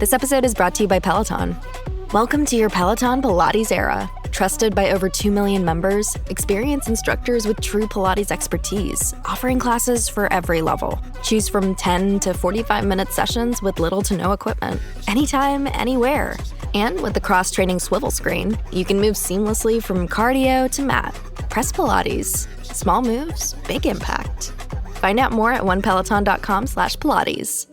This episode is brought to you by Peloton. Welcome to your Peloton Pilates era. Trusted by over 2 million members, experienced instructors with true Pilates expertise, offering classes for every level. Choose from 10 to 45-minute sessions with little to no equipment. Anytime, anywhere. And with the cross-training swivel screen, you can move seamlessly from cardio to mat. Press Pilates. Small moves, big impact. Find out more at onepeloton.com/Pilates.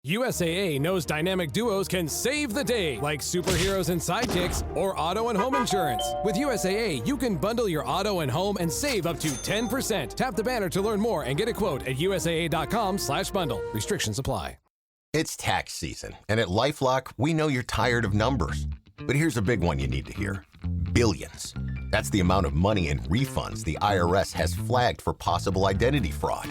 USAA knows dynamic duos can save the day, like superheroes and sidekicks or auto and home insurance. With USAA, you can bundle your auto and home and save up to 10%. Tap the banner to learn more and get a quote at USAA.com/bundle. Restrictions apply. It's tax season, and at LifeLock, we know you're tired of numbers. But here's a big one you need to hear. Billions. That's the amount of money in refunds the IRS has flagged for possible identity fraud.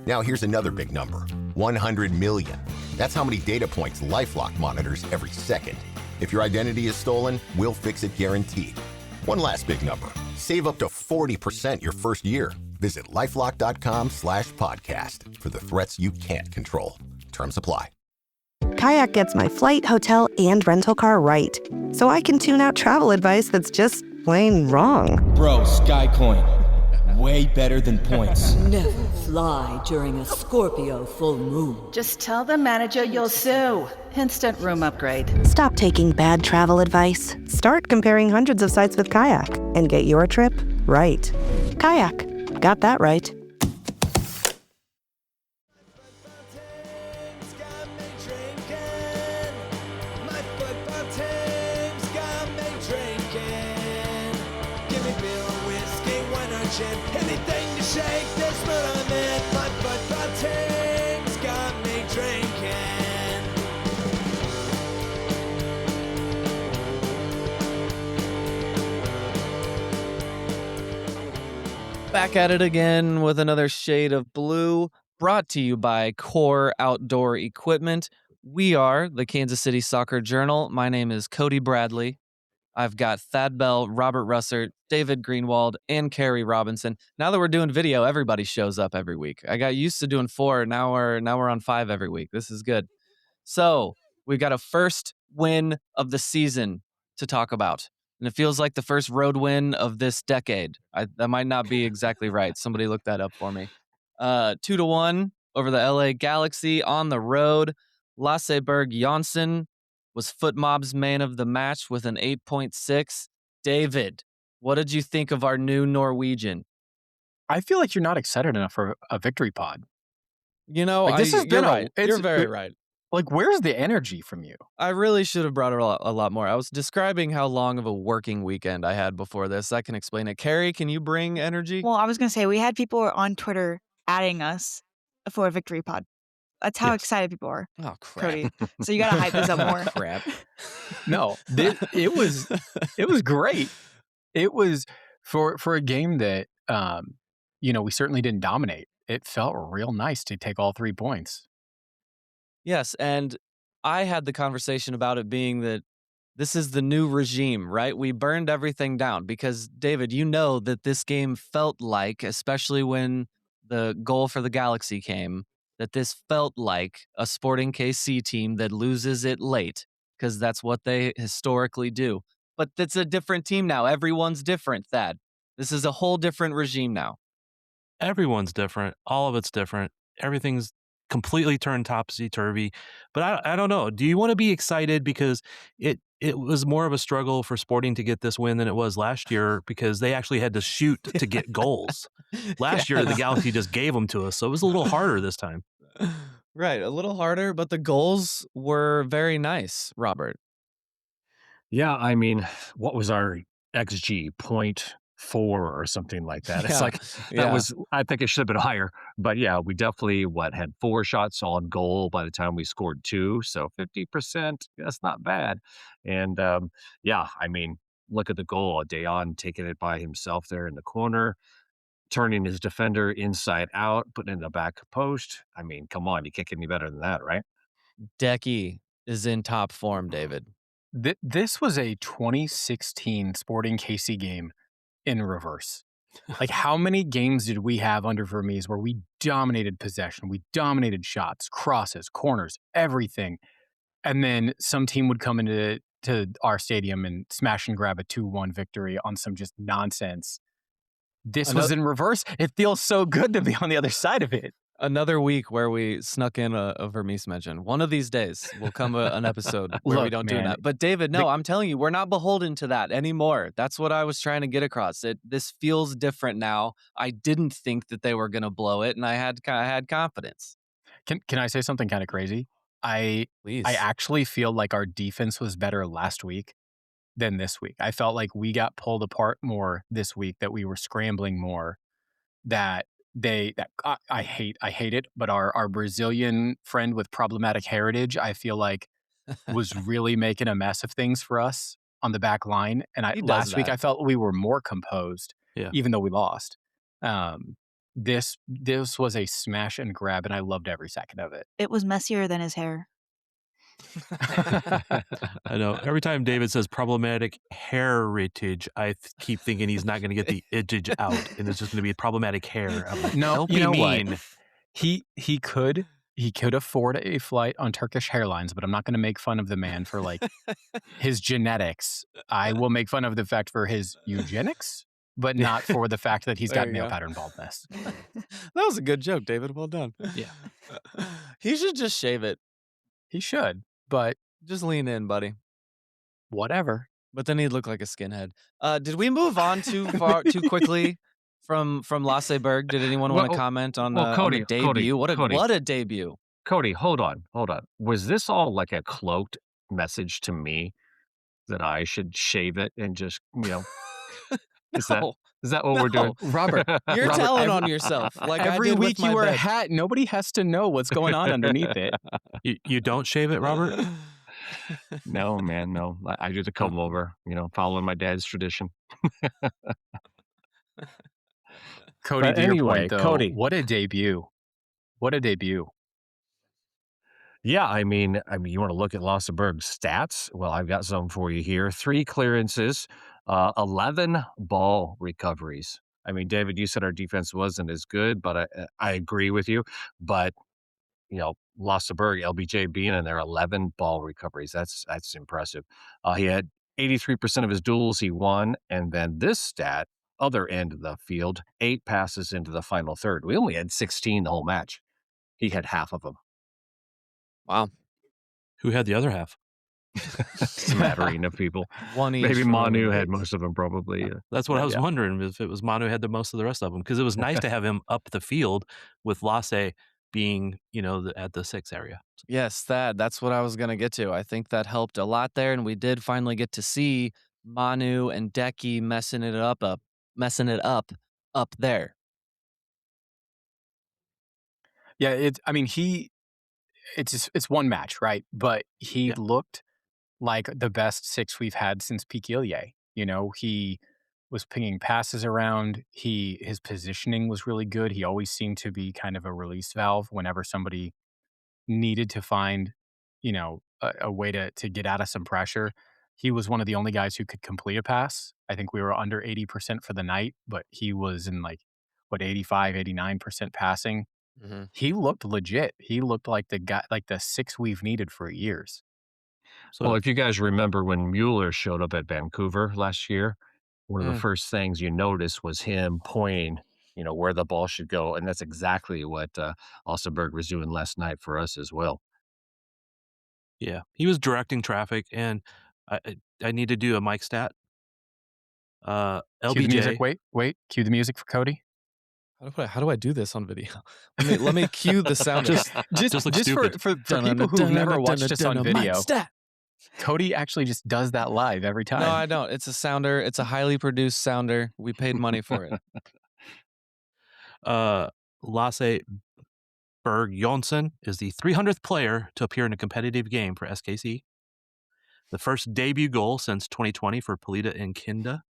Now here's another big number, 100 million. That's how many data points LifeLock monitors every second. If your identity is stolen, we'll fix it guaranteed. One last big number, save up to 40% your first year. Visit LifeLock.com/podcast for the threats you can't control. Terms apply. Kayak gets my flight, hotel, and rental car right, so I can tune out travel advice that's just plain wrong. Bro, Skycoin. Way better than points. Never fly during a Scorpio full moon. Just tell the manager you'll sue. Instant room upgrade. Stop taking bad travel advice. Start comparing hundreds of sites with Kayak and get your trip right. Kayak. Got that right. Anything to shake this mood I'm in. My football team's got me drinking. Back at it again with another shade of blue, brought to you by Core Outdoor Equipment. We are the Kansas City Soccer Journal. My name is Cody Bradley. I've got Thad Bell, Robert Russert, David Greenwald, and Carrie Robinson. Now that we're doing video, everybody shows up every week. I got used to doing 4. Now we're on 5 every week. This is good. So we've got a first win of the season to talk about. And it feels like the first road win of this decade. That might not be exactly right. Somebody look that up for me. 2-1 over the LA Galaxy on the road. Lasseberg Janssen was FootMob's man of the match with an 8.6. David, what did you think of our new Norwegian? I feel like you're not excited enough for a victory pod. You know, like, you're right. You're very right. Like, where's the energy from you? I really should have brought a lot more. I was describing how long of a working weekend I had before this. I can explain it. Carrie, can you bring energy? Well, I was going to say, we had people on Twitter adding us for a victory pod. That's how excited people are. Oh, crap. Cody. So you got to hype this up more. Crap. No, it was great. It was for a game that, we certainly didn't dominate. It felt real nice to take all 3 points. Yes, and I had the conversation about it being that this is the new regime, right? We burned everything down because, David, you know that this game felt like, especially when the goal for the Galaxy came, that this felt like a Sporting KC team that loses it late, because that's what they historically do. But it's a different team now. Everyone's different, Thad. This is a whole different regime now. Everyone's different. All of it's different. Everything's completely turned topsy-turvy. But I don't know. Do you want to be excited because it was more of a struggle for Sporting to get this win than it was last year because they actually had to shoot to get goals. Last year, the Galaxy just gave them to us, so it was a little harder this time. Right, a little harder, but the goals were very nice, Robert. Yeah, I mean, what was our XG? 0.4 or something like that. It's like, that was, I think it should have been higher. But yeah, we definitely, had 4 shots on goal by the time we scored 2. So 50%, that's not bad. And I mean, look at the goal. Dejan taking it by himself there in the corner, turning his defender inside out, putting it in the back post. I mean, come on, you can't get any better than that, right? Decky is in top form, David. This was a 2016 Sporting KC game in reverse. Like, how many games did we have under Vermees where we dominated possession, we dominated shots, crosses, corners, everything, and then some team would come into our stadium and smash and grab a 2-1 victory on some just nonsense. This was in reverse. It feels so good to be on the other side of it. Another week where we snuck in a Vermees mention. One of these days will come an episode where we don't do that. But David, no, I'm telling you, we're not beholden to that anymore. That's what I was trying to get across. This feels different now. I didn't think that they were going to blow it, and I had confidence. Can I say something kind of crazy? Please. I actually feel like our defense was better last week than this week. I felt like we got pulled apart more this week, that we were scrambling more, that I hate it, but our Brazilian friend with problematic heritage, I feel like was really making a mess of things for us on the back line. And last week I felt we were more composed, even though we lost. This was a smash and grab, and I loved every second of it. It was messier than his hair. I know. Every time David says problematic heritage, I keep thinking he's not going to get the idge out, and it's just going to be problematic hair. I'm like, no, don't be mean. What? He could afford a flight on Turkish Airlines, but I'm not going to make fun of the man for like his genetics. I will make fun of the fact for his eugenics, but not for the fact that he's got male pattern baldness. That was a good joke, David. Well done. Yeah. He should just shave it. He should, but just lean in, buddy. Whatever. But then he'd look like a skinhead. Did we move on too quickly from Lasseberg? Did anyone want to comment on Cody, the debut? Cody, what a debut. Cody, hold on. Was this all like a cloaked message to me that I should shave it and just, Is that what we're doing? Robert, you're telling on yourself. Like every week you wear a hat, nobody has to know what's going on underneath it. You don't shave it, Robert? No, man, no. I do the comb over, following my dad's tradition. Cody, to your point, though, Cody, what a debut. What a debut. Yeah, I mean, you want to look at Lasseberg's stats? Well, I've got some for you here. 3 clearances, 11 ball recoveries. I mean, David, you said our defense wasn't as good, but I agree with you. But, Lasseberg, LBJ being in there, 11 ball recoveries. That's impressive. He had 83% of his duels he won. And then this stat, other end of the field, 8 passes into the final third. We only had 16 the whole match. He had half of them. Wow. Who had the other half? Smattering of people. One each. Maybe Manu had most of them, probably. That's what I was wondering, if it was Manu had the most of the rest of them, because it was nice to have him up the field with Lasse being, at the 6 area. Yes, that's what I was going to get to. I think that helped a lot there, and we did finally get to see Manu and Decky messing it up there. Yeah, it's one match, right? But he looked like the best 6 we've had since Pique Illier. He was pinging passes around. His positioning was really good. He always seemed to be kind of a release valve whenever somebody needed to find, a way to get out of some pressure. He was one of the only guys who could complete a pass. I think we were under 80% for the night, but he was in 85, 89% passing. Mm-hmm. He looked legit. He looked like the guy, like the 6 we've needed for years. So, if you guys remember when Mueller showed up at Vancouver last year, one of the first things you noticed was him pointing, where the ball should go. And that's exactly what Lasseberg was doing last night for us as well. Yeah, he was directing traffic, and I need to do a mic stat. LBJ. Cue the music. Wait. Cue the music for Cody. How do I do this on video? Let me cue the sound. just look stupid. For people who've never watched us on video, Cody actually just does that live every time. No, I don't. It's a sounder. It's a highly produced sounder. We paid money for it. Lasse Berg Jonsson is the 300th player to appear in a competitive game for SKC. The first debut goal since 2020 for Polita and Kinda.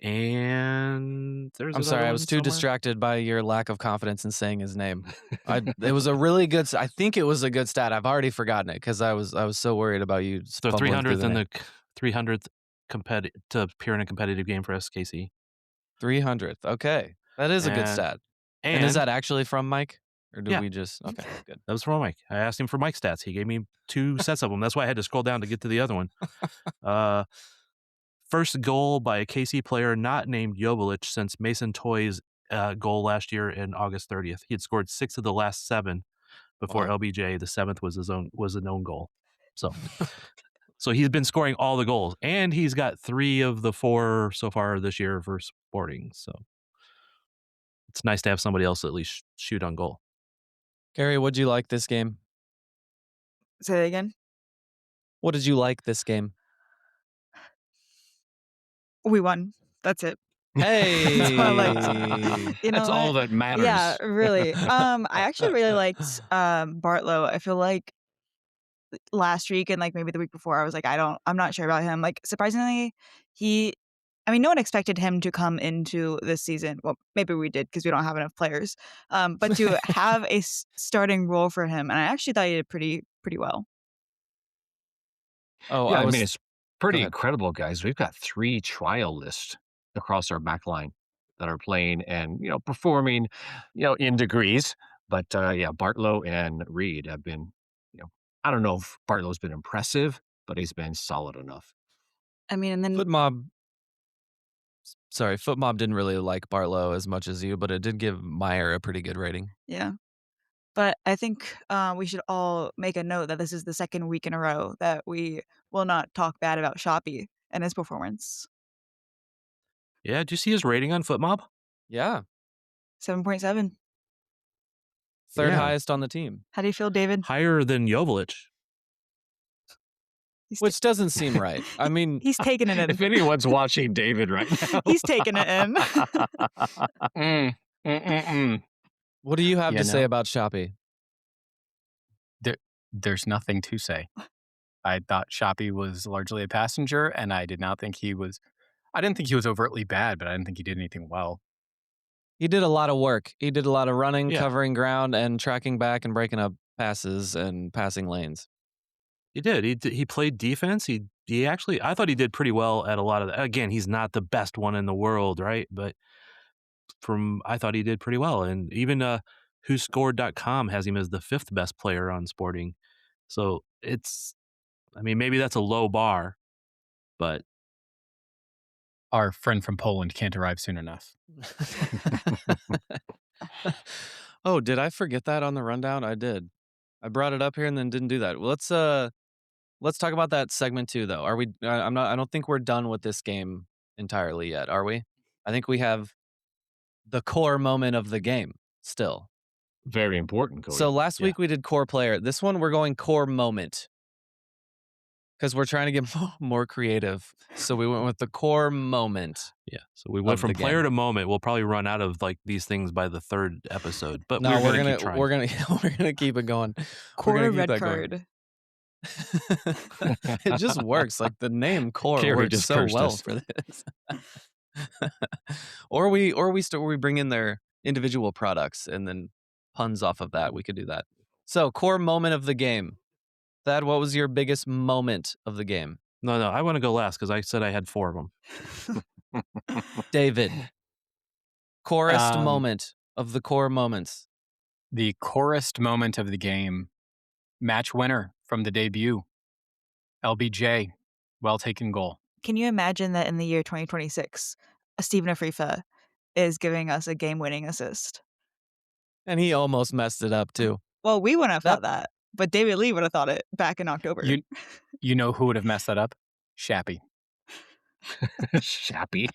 And I'm sorry, I was too distracted by your lack of confidence in saying his name. It was a really good. I think it was a good stat. I've already forgotten it because I was so worried about you. The 300th and the 300th to appear in a competitive game for SKC. 300th. Okay, that is a good stat. And is that actually from Mike? Or did we just... Okay, good. That was from Mike. I asked him for Mike stats. He gave me 2 sets of them. That's why I had to scroll down to get to the other one. First goal by a KC player not named Joveljic since Mason Toy's goal last year in August 30th. He had scored 6 of the last 7 before LBJ. The 7th was an own goal. So he's been scoring all the goals, and he's got 3 of the 4 so far this year for Sporting. So it's nice to have somebody else at least shoot on goal. Gary, what'd you like this game? Say that again. What did you like this game? We won. That's it. Hey, that's what I liked. That's all that matters. Yeah, really. I actually really liked Bartlow. I feel like last week and like maybe the week before, I was like, I'm not sure about him. Like, surprisingly, no one expected him to come into this season. Well, maybe we did because we don't have enough players. But to have a starting role for him, and I actually thought he did pretty well. Oh, yeah, it's pretty incredible, guys. We've got 3 trial lists across our back line that are playing and, performing, in degrees. But Bartlow and Reed have been, I don't know if Bartlow's been impressive, but he's been solid enough. And then FootMob didn't really like Bartlow as much as you, but it did give Meyer a pretty good rating. Yeah. But I think we should all make a note that this is the second week in a row that we will not talk bad about Shoppy and his performance. Yeah, did you see his rating on FootMob? Yeah. 7.7. Third highest on the team. How do you feel, David? Higher than Joveljic. Which doesn't seem right. I mean... He's taking it in. If anyone's watching David right now... He's taking it in. What do you have to say about Shoppy? There's nothing to say. I thought Shoppy was largely a passenger, and I did not think he was... I didn't think he was overtly bad, but I didn't think he did anything well. He did a lot of work. He did a lot of running, covering ground, and tracking back and breaking up passes and passing lanes. He did. He played defense. He actually, I thought he did pretty well at a lot of that. Again, he's not the best one in the world, right? But I thought he did pretty well. And even WhoScored.com has him as the 5th best player on Sporting. So maybe that's a low bar, but our friend from Poland can't arrive soon enough. Oh, did I forget that on the rundown? I did. I brought it up here and then didn't do that. Well, let's talk about that segment too, though. Are we? I don't think we're done with this game entirely yet, are we? I think we have the core moment of the game still. Very important, Cody. So last week we did core player. This one we're going core moment because we're trying to get more creative. So we went with the core moment. Yeah. So we went from player to moment. We'll probably run out of like these things by the 3rd episode, but no, we're gonna keep it going. Core red card. It just works. Like the name core works so well for this. or we bring in their individual products and then puns off of that. We could do that. So core moment of the game. Thad, what was your biggest moment of the game? No, I want to go last because I said I had 4 of them. David, corest moment of the core moments. The corest moment of the game, match winner from the debut, LBJ, well taken goal. Can you imagine that in the year 2026, Steven Afrifa is giving us a game-winning assist? And he almost messed it up too. Well, we wouldn't have thought that. But David Lee would have thought it back in October. You know who would have messed that up? Shappy. Shappy.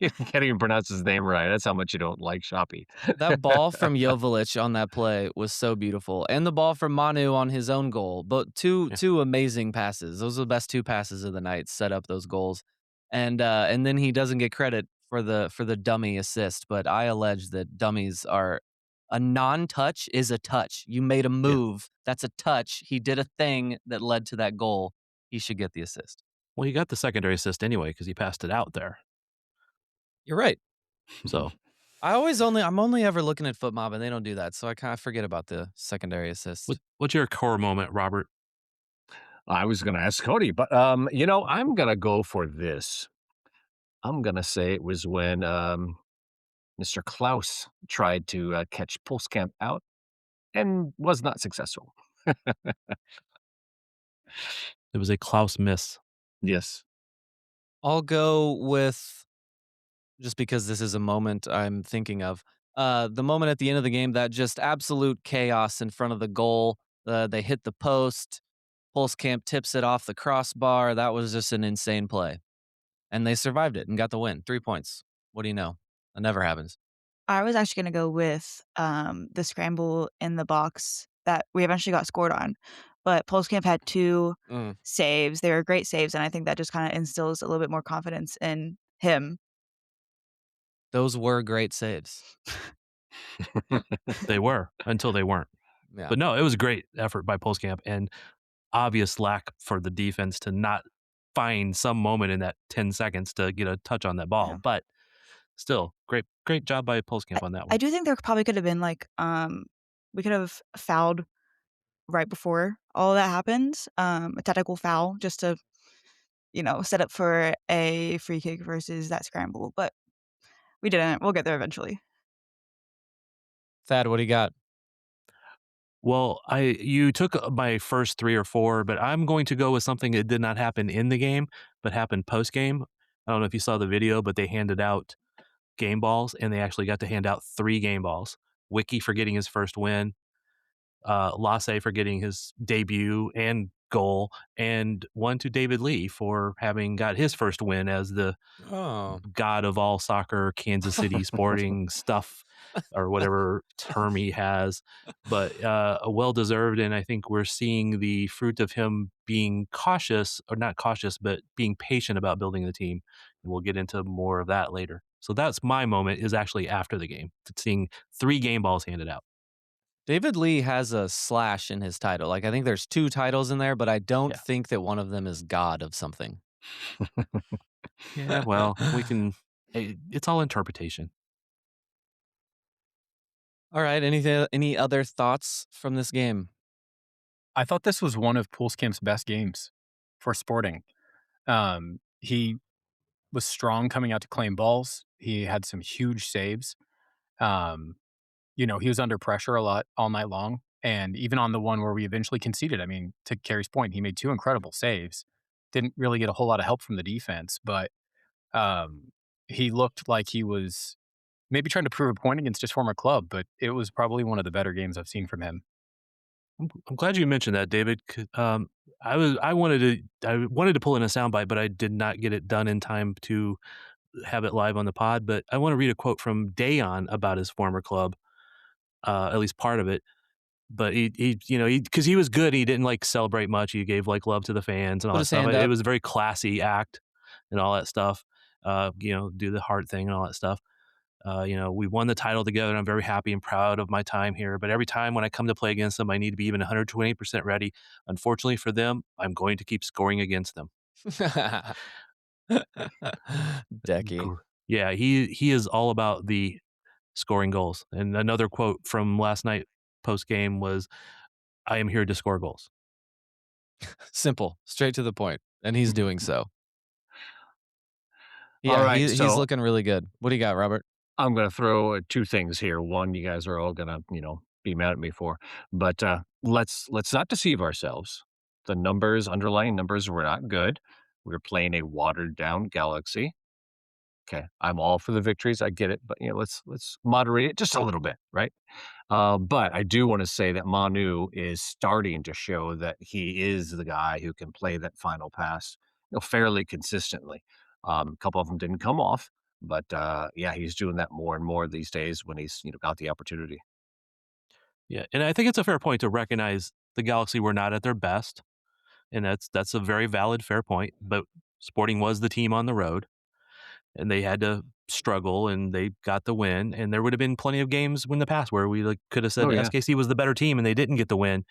You can't even pronounce his name right. That's how much you don't like Shoppy. That ball from Joveljic on that play was so beautiful. And the ball from Manu on his own goal. But two amazing passes. Those are the best 2 passes of the night, set up those goals. And then he doesn't get credit for the dummy assist. But I allege that dummies are... A non-touch is a touch. You made a move. Yeah. That's a touch. He did a thing that led to that goal. He should get the assist. Well, he got the secondary assist anyway because he passed it out there. You're right. So I'm only ever looking at FootMob and they don't do that. So I kind of forget about the secondary assist. What's your core moment, Robert? I was going to ask Cody, but I'm going to go for this. I'm going to say it was when Mr. Klaus tried to catch Pulskamp out and was not successful. It was a Klaus miss. Yes. I'll go with, just because this is a moment I'm thinking of, the moment at the end of the game that just absolute chaos in front of the goal. They hit the post. Pulskamp tips it off the crossbar. That was just an insane play. And they survived it and got the win. 3 points. What do you know? That never happens. I was actually going to go with the scramble in the box that we eventually got scored on. But Pulskamp had 2 saves. They were great saves, and I think that just kind of instills a little bit more confidence in him. Those were great saves. They were, until they weren't. Yeah. But no, it was a great effort by Pulskamp, and obvious lack for the defense to not find some moment in that 10 seconds to get a touch on that ball. Yeah. But still, great job by Pulskamp on that one. I do think there probably could have been like we could have fouled right before all of that happened, a technical foul just to set up for a free kick versus that scramble, but we didn't. We'll get there eventually. Thad, what do you got? Well, you took my first 3 or 4, but I'm going to go with something that did not happen in the game, but happened post game. I don't know if you saw the video, but they handed out game balls, and they actually got to hand out 3 game balls. Wicky for getting his first win, Lasse for getting his debut and goal, and one to David Lee for having got his first win as the god of all soccer, Kansas City sporting stuff, or whatever term he has. But a well-deserved, and I think we're seeing the fruit of him being cautious, or not cautious, but being patient about building the team. And we'll get into more of that later. So that's my moment, is actually after the game, seeing 3 game balls handed out. David Lee has a slash in his title. Like, I think there's 2 titles in there, but I don't think that one of them is God of something. Yeah, well, it's all interpretation. All right. Any other thoughts from this game? I thought this was one of Pulskamp's best games for Sporting. He was strong coming out to claim balls. He had some huge saves. He was under pressure a lot all night long. And even on the one where we eventually conceded, I mean, to Carey's point, he made 2 incredible saves. Didn't really get a whole lot of help from the defense, but he looked like he was maybe trying to prove a point against his former club, but it was probably one of the better games I've seen from him. I'm glad you mentioned that, David. I wanted to pull in a soundbite, but I did not get it done in time to have it live on the pod. But I want to read a quote from Dayon about his former club, at least part of it. But because he was good, he didn't like celebrate much. He gave like love to the fans and all that stuff. It was a very classy act and all that stuff. Do the heart thing and all that stuff. We won the title together, and I'm very happy and proud of my time here. But every time when I come to play against them, I need to be even 120% ready. Unfortunately for them, I'm going to keep scoring against them. Decky. Yeah, he is all about the scoring goals. And another quote from last night post game was, "I am here to score goals." Simple, straight to the point, and he's doing so. Yeah, all right, he's looking really good. What do you got, Robert? I'm going to throw 2 things here. One, you guys are all going to, be mad at me for, but let's not deceive ourselves. The underlying numbers were not good. We were playing a watered down Galaxy. Okay, I'm all for the victories. I get it, but let's moderate it just a little bit, right? But I do want to say that Manu is starting to show that he is the guy who can play that final pass, fairly consistently. A couple of them didn't come off, but he's doing that more and more these days when he's got the opportunity. Yeah, and I think it's a fair point to recognize the Galaxy were not at their best, and that's a very valid, fair point. But Sporting was the team on the road, and they had to struggle, and they got the win. And there would have been plenty of games in the past where we could have said SKC was the better team, and they didn't get the win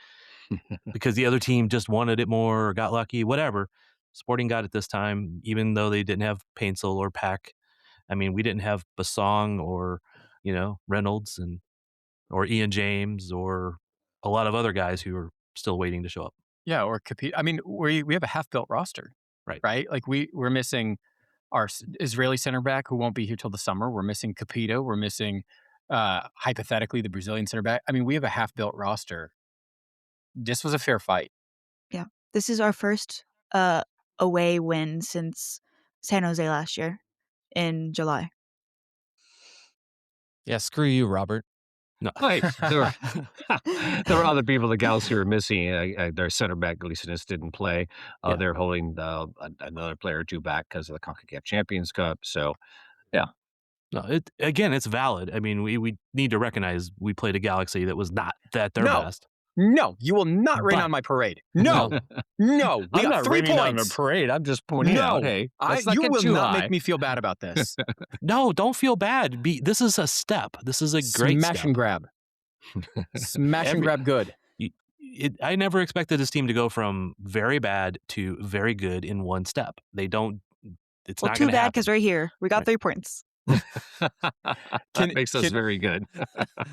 because the other team just wanted it more or got lucky, whatever. Sporting got it this time, even though they didn't have Paintsel or Pack. I mean, we didn't have Basong or Reynolds or Ian James or a lot of other guys who are still waiting to show up. Yeah, or compete. I mean, we have a half-built roster, right? Like we're missing our Israeli center back who won't be here till the summer. We're missing Capito. We're missing, hypothetically, the Brazilian center back. I mean, we have a half-built roster. This was a fair fight. Yeah. This is our first away win since San Jose last year in July. Yeah, screw you, Robert. No. Right. There were other people the Galaxy were missing. Their center back, Gleasonis, didn't play. Yeah. They're holding another player or two back because of the CONCACAF Champions Cup. So, yeah. No, it's valid. I mean, we need to recognize we played a Galaxy that was not at their best. No, you will not rain on my parade. No. No. We I'm got not 3 raining points. on the parade. I'm just pointing out, hey, let's not you get will too not high. make me feel bad about this. No, don't feel bad. This is a step. This is a great Smash step. and grab. Smash and grab good. I never expected this team to go from very bad to very good in one step. They don't. It's Well, not too going to bad happen. because we're here. We got 3 points. That makes us very good.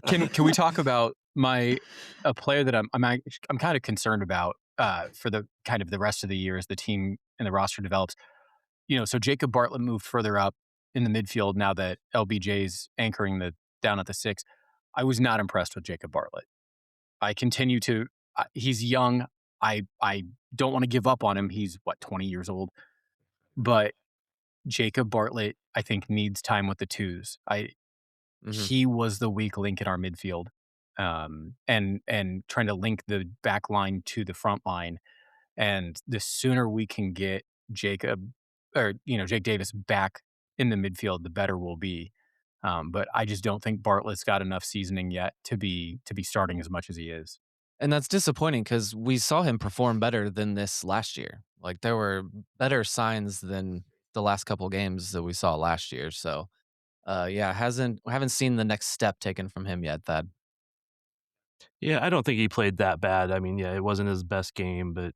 Can we talk about a player that I'm kind of concerned about for the kind of the rest of the year as the team and the roster develops? So Jacob Bartlett moved further up in the midfield now that LBJ's anchoring down at the 6. I was not impressed with Jacob Bartlett. I continue to. He's young. I don't want to give up on him. He's 20 years old, but Jacob Bartlett, I think, needs time with the twos. He was the weak link in our midfield, and trying to link the back line to the front line. And the sooner we can get Jake Davis back in the midfield, the better we'll be. But I just don't think Bartlett's got enough seasoning yet to be starting as much as he is. And that's disappointing because we saw him perform better than this last year. Like there were better signs than the last couple games that we saw last year. So, haven't seen the next step taken from him yet, Thad. Yeah, I don't think he played that bad. I mean, yeah, it wasn't his best game, but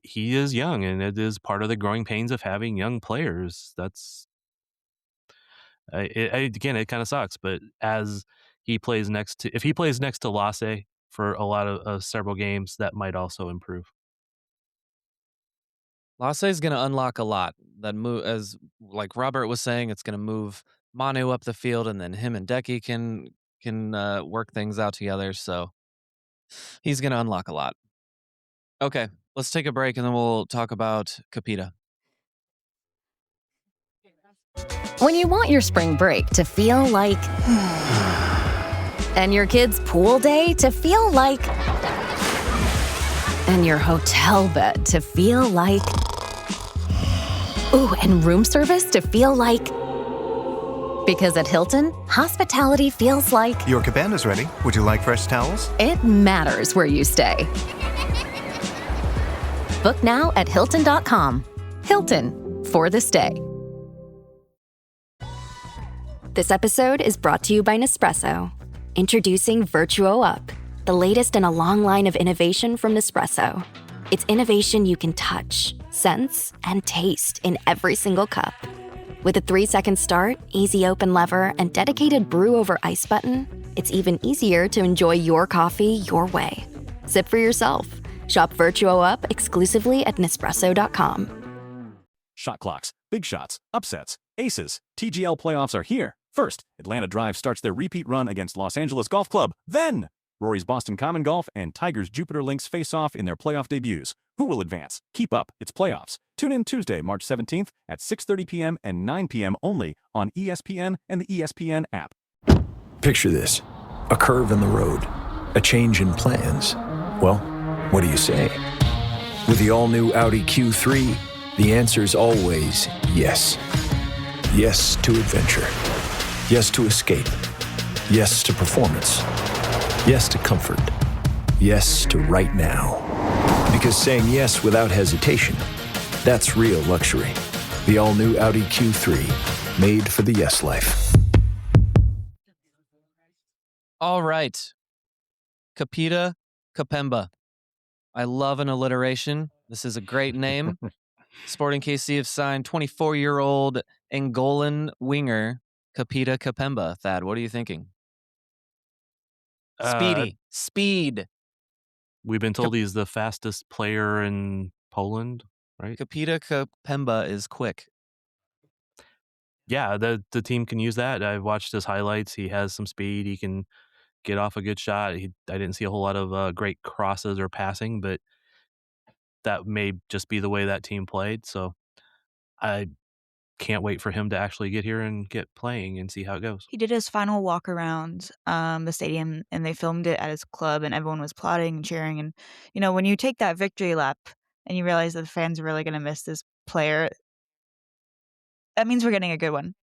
he is young, and it is part of the growing pains of having young players. That's again, it kind of sucks. But as he plays if he plays next to Lasse for a lot of several games, that might also improve. Lasse is going to unlock a lot. That move, as like Robert was saying, it's going to move Manu up the field, and then him and Decky can work things out together. So he's going to unlock a lot. Okay, let's take a break, and then we'll talk about Capita. When you want your spring break to feel like and your kids' pool day to feel like and your hotel bed to feel like and room service to feel like because at Hilton, hospitality feels like Your cabana's ready. Would you like fresh towels? it matters where you stay. Book now at Hilton.com. Hilton, for the stay. This episode is brought to you by Nespresso. Introducing Virtuo Up, the latest in a long line of innovation from Nespresso. It's innovation you can touch, sense, and taste in every single cup. With a 3-second start, easy open lever, and dedicated brew over ice button, it's even easier to enjoy your coffee your way. Sip for yourself. Shop Virtuo Up exclusively at Nespresso.com. Shot clocks, big shots, upsets, aces. TGL playoffs are here. First, Atlanta Drive starts their repeat run against Los Angeles Golf Club. Then, Rory's Boston Common Golf and Tiger's Jupiter Links face off in their playoff debuts. Who will advance? Keep up. It's playoffs. Tune in Tuesday, March 17th at 6:30 p.m. and 9 p.m. only on ESPN and the ESPN app. Picture this. A curve in the road. A change in plans. Well, what do you say? With the all-new Audi Q3, the answer's always yes. Yes to adventure. Yes to escape. Yes to performance. Yes to comfort. Yes to right now. Because saying yes without hesitation, that's real luxury. The all-new Audi Q3, made for the yes life. All right. Capita Capemba. I love an alliteration. This is a great name. Sporting KC have signed 24-year-old Angolan winger Capita Capemba. Thad, what are you thinking? Speed. We've been told he's the fastest player in Poland, right? Capita Capemba is quick. yeah, the team can use that. I've watched his highlights. He has some speed. He can get off a good shot. I didn't see a whole lot of great crosses or passing, but that may just be the way that team played. So I can't wait for him to actually get here and get playing and see how it goes. He did his final walk around the stadium, and they filmed it at his club, and everyone was applauding and cheering. And when you take that victory lap and you realize that the fans are really going to miss this player, that means we're getting a good one.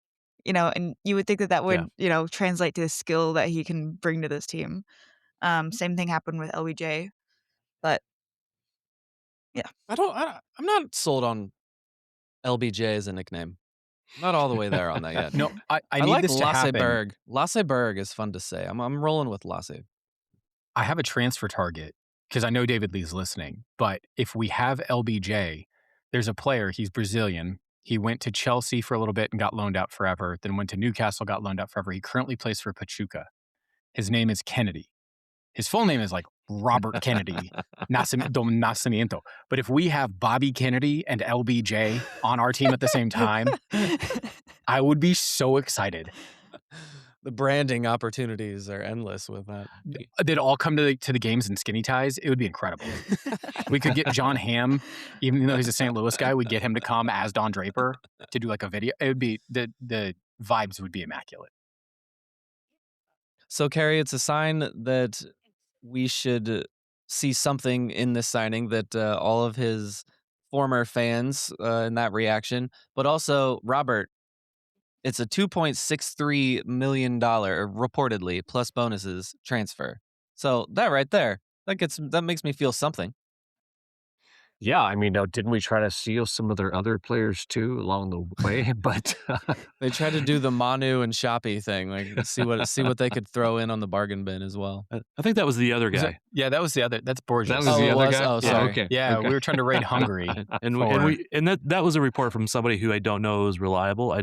And you would think that would translate to the skill that he can bring to this team. Same thing happened with LBJ, but yeah, I'm not sold on LBJ as a nickname. Not all the way there on that yet. No, I need like this to happen. Lasseberg. Lasseberg is fun to say. I'm rolling with Lasse. I have a transfer target because I know David Lee's listening. But if we have LBJ, there's a player. He's Brazilian. He went to Chelsea for a little bit and got loaned out forever. Then went to Newcastle, got loaned out forever. He currently plays for Pachuca. His name is Kennedy. His full name is like Robert Kennedy do Nascimento. But if we have Bobby Kennedy and LBJ on our team at the same time, I would be so excited. The branding opportunities are endless with that. They'd all come to the games in skinny ties. It would be incredible. We could get John Hamm, even though he's a St. Louis guy, we'd get him to come as Don Draper to do like a video. It would be the vibes would be immaculate. So, Carrie, it's a sign that we should see something in this signing that all of his former fans in that reaction, but also Robert, it's a $2.63 million reportedly plus bonuses transfer. So that right there, that makes me feel something. Yeah, I mean, didn't we try to steal some of their other players too along the way? But they tried to do the Manu and Shoppy thing, like see what they could throw in on the bargain bin as well. I think that was the other guy. That was the other. That's Borges. That was the other guy. Oh, sorry. Yeah, okay. Yeah, okay. we were trying to raid Hungary, and that was a report from somebody who I don't know is reliable.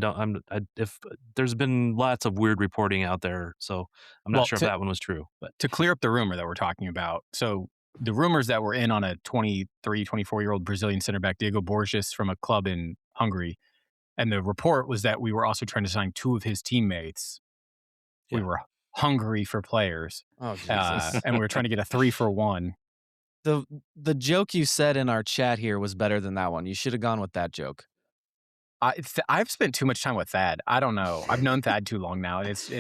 If there's been lots of weird reporting out there, so I'm not sure if that one was true. But to clear up the rumor that we're talking about, so the rumors that were in on a 23, 24-year-old Brazilian center back, Diego Borges, from a club in Hungary. And the report was that we were also trying to sign two of his teammates. Yeah. We were hungry for players. Oh, Jesus. And we were trying to get a 3-for-1. The joke you said in our chat here was better than that one. You should have gone with that joke. I've spent too much time with Thad. I don't know. I've known Thad too long now. It's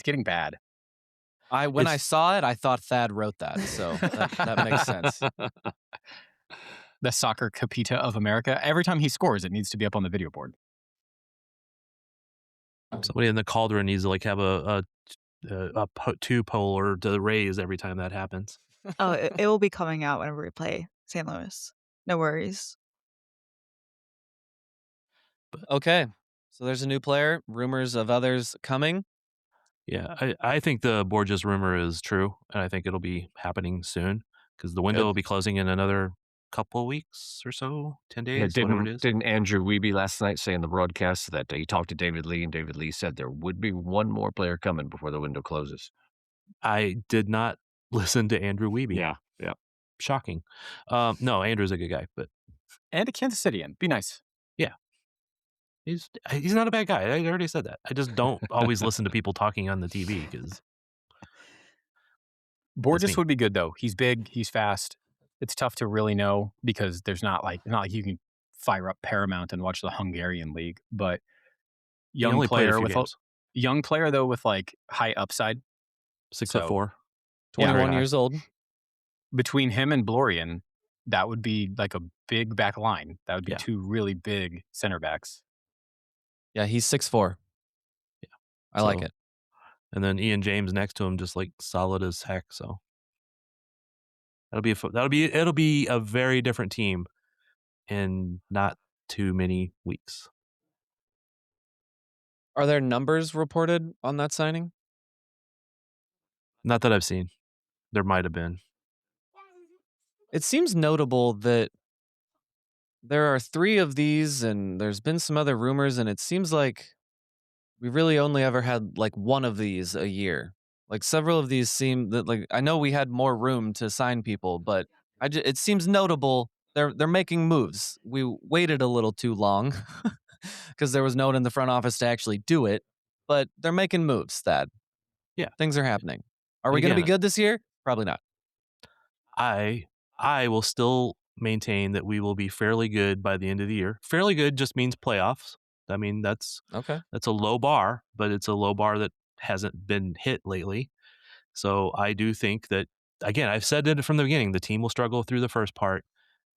getting bad. When I saw it, I thought Thad wrote that, so that makes sense. The soccer capita of America. Every time he scores, it needs to be up on the video board. Somebody in the cauldron needs to have a two polar to raise every time that happens. Oh, it will be coming out whenever we play St. Louis. No worries. Okay, so there's a new player. Rumors of others coming. Yeah, I think the Borges rumor is true, and I think it'll be happening soon because the window will be closing in another couple weeks or so, 10 days, whatever it is. Didn't Andrew Wiebe last night say in the broadcast that he talked to David Lee, and David Lee said there would be one more player coming before the window closes? I did not listen to Andrew Wiebe. Yeah. Shocking. No, Andrew's a good guy, but and a Kansas Cityan. Be nice. Yeah. He's not a bad guy. I already said that. I just don't always listen to people talking on the TV because Borges would be good though. He's big. He's fast. It's tough to really know because there's not like you can fire up Paramount and watch the Hungarian league. But young player though with like high upside. 6'4", 21 years old. Between him and Blorian, that would be like a big back line. That would be two really big center backs. Yeah, he's 6'4". Yeah, I like it. And then Ian James next to him, just like solid as heck. So it'll be a very different team in not too many weeks. Are there numbers reported on that signing? Not that I've seen. There might have been. It seems notable that there are 3 of these, and there's been some other rumors, and it seems like we really only ever had like one of these a year. Like several of these seem that like I know we had more room to sign people, but it seems notable they're making moves. We waited a little too long. because there was no one in the front office to actually do it. But they're making moves, Thad. Yeah. Things are happening. Are And we going to be again, good this year? Probably not. I will still maintain that we will be fairly good by the end of the year. Fairly good just means playoffs. I mean, that's a low bar, but it's a low bar that hasn't been hit lately. So I do think that, again, I've said it from the beginning, the team will struggle through the first part.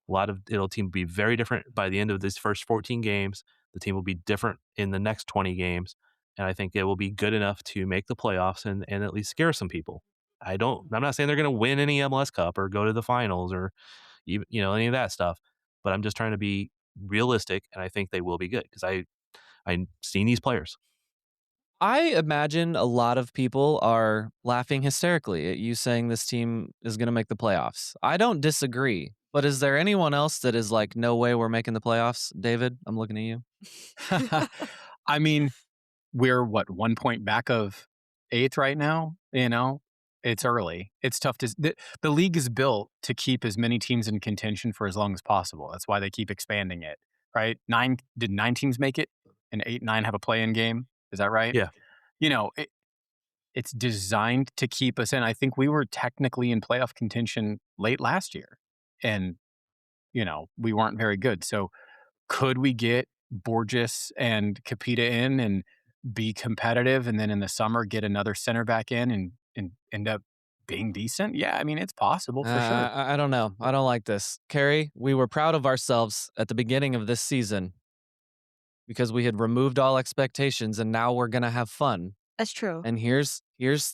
Team will be very different by the end of these first 14 games. The team will be different in the next 20 games. And I think it will be good enough to make the playoffs and at least scare some people. I'm not saying they're going to win any MLS Cup or go to the finals or even, any of that stuff, but I'm just trying to be realistic, and I think they will be good because I've seen these players. I imagine a lot of people are laughing hysterically at you saying this team is going to make the playoffs. I don't disagree, but is there anyone else that is like, no way we're making the playoffs? David, I'm looking at you. I mean, we're 1 point back of 8th right now. It's early. It's tough to. The league is built to keep as many teams in contention for as long as possible. That's why they keep expanding it, right? 9 teams make it, and 8, 9 have a play-in game. Is that right? Yeah. It's designed to keep us in. I think we were technically in playoff contention late last year, and we weren't very good. So, could we get Borges and Capita in and be competitive, and then in the summer get another center back in and end up being decent? Yeah, I mean, it's possible for sure. I don't know. I don't like this. Carrie, we were proud of ourselves at the beginning of this season because we had removed all expectations, and now we're going to have fun. That's true. And here's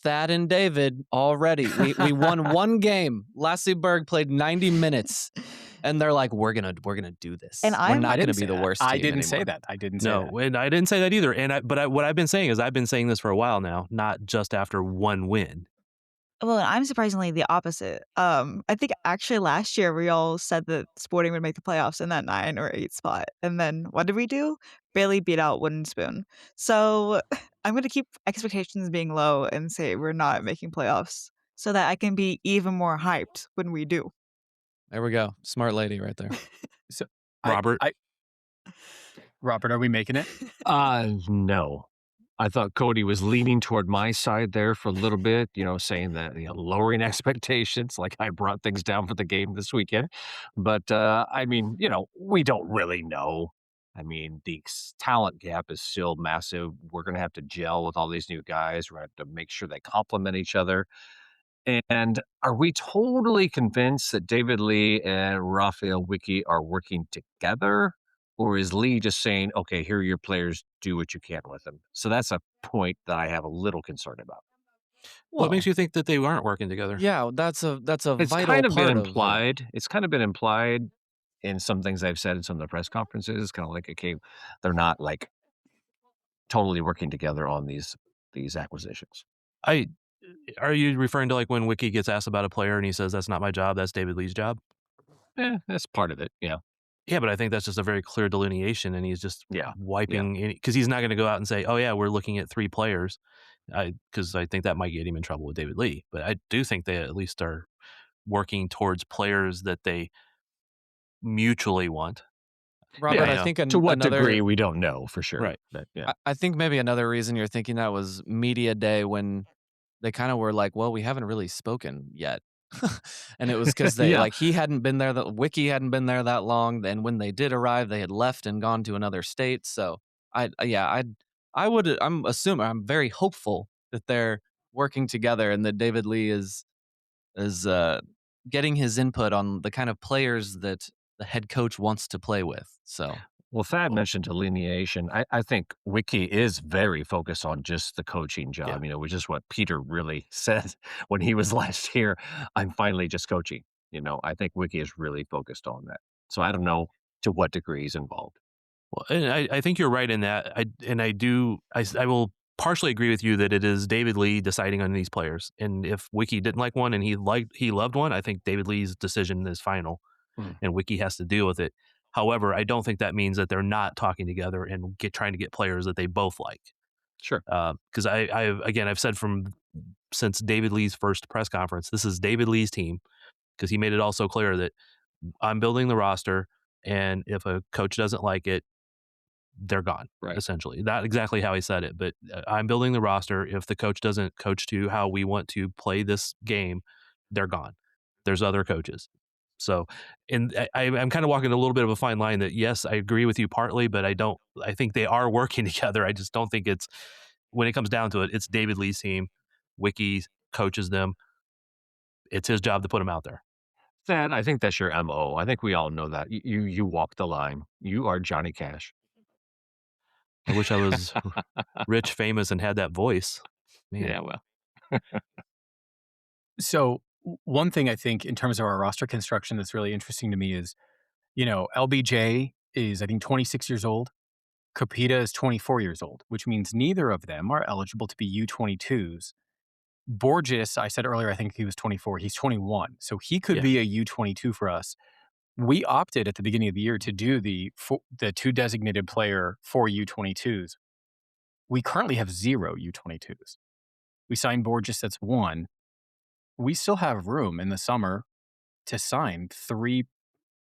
Thad and David already. We won one game. Lassie Berg played 90 minutes. And they're like, we're gonna do this. And we're not gonna be the worst team I didn't anymore. say that. I didn't say that. No, and I didn't say that either. What I've been saying is I've been saying this for a while now, not just after one win. Well, I'm surprisingly the opposite. I think actually last year we all said that Sporting would make the playoffs in that 9 or 8 spot. And then what did we do? Barely beat out Wooden Spoon. So I'm going to keep expectations being low and say we're not making playoffs so that I can be even more hyped when we do. There we go. Smart lady right there. So, Robert, Robert, are we making it? No. I thought Cody was leaning toward my side there for a little bit, saying that, lowering expectations, like I brought things down for the game this weekend. But, I mean, we don't really know. I mean, the talent gap is still massive. We're going to have to gel with all these new guys. We're going to have to make sure they complement each other. And are we totally convinced that David Lee and Raphael Wicky are working together? Or is Lee just saying, okay, here are your players, do what you can with them? So that's a point that I have a little concern about. What makes you think that they aren't working together? Yeah, that's a It's vital kind of part been implied. It's kind of been implied in some things I've said in some of the press conferences. Kind of like, okay, they're not like totally working together on these acquisitions. Are you referring to like when Wicky gets asked about a player and he says, that's not my job, that's David Lee's job? That's part of it, yeah. Yeah, but I think that's just a very clear delineation, and he's just wiping because he's not going to go out and say, oh, yeah, we're looking at 3 players, because I think that might get him in trouble with David Lee. But I do think they at least are working towards players that they mutually want. Robert, I think to what degree we don't know for sure. Right. But, yeah. I think maybe another reason you're thinking that was media day when they kind of were like, well, we haven't really spoken yet. And it was because they he hadn't been there, Wicky hadn't been there that long. And when they did arrive, they had left and gone to another state. So I'm very hopeful that they're working together and that David Lee is getting his input on the kind of players that the head coach wants to play with. So. Well, Thad mentioned delineation. I think Wicky is very focused on just the coaching job, which is what Peter really said when he was last here. I'm finally just coaching. I think Wicky is really focused on that. So I don't know to what degree he's involved. Well, and I think you're right in that. I will partially agree with you that it is David Lee deciding on these players. And if Wicky didn't like one and he loved one, I think David Lee's decision is final, and Wicky has to deal with it. However, I don't think that means that they're not talking together and trying to get players that they both like. Sure. Because I've said since David Lee's first press conference, this is David Lee's team, because he made it also clear that I'm building the roster, and if a coach doesn't like it, they're gone, Right. essentially. Not exactly how he said it, but I'm building the roster. If the coach doesn't coach to how we want to play this game, they're gone. There's other coaches. So, and I'm kind of walking a little bit of a fine line that, yes, I agree with you partly, but I think they are working together. I just don't think when it comes down to it, it's David Lee's team. Wicky coaches them. It's his job to put them out there. That I think that's your MO. I think we all know that. You walk the line. You are Johnny Cash. I wish I was rich, famous, and had that voice. Man. Yeah, well. So one thing I think in terms of our roster construction that's really interesting to me is, LBJ is, I think, 26 years old. Capita is 24 years old, which means neither of them are eligible to be U22s. Borges, I said earlier, I think he was 24. He's 21. So he could be a U22 for us. We opted at the beginning of the year to do the 2 designated player for U22s. We currently have 0 U22s. We signed Borges, that's 1. We still have room in the summer to sign 3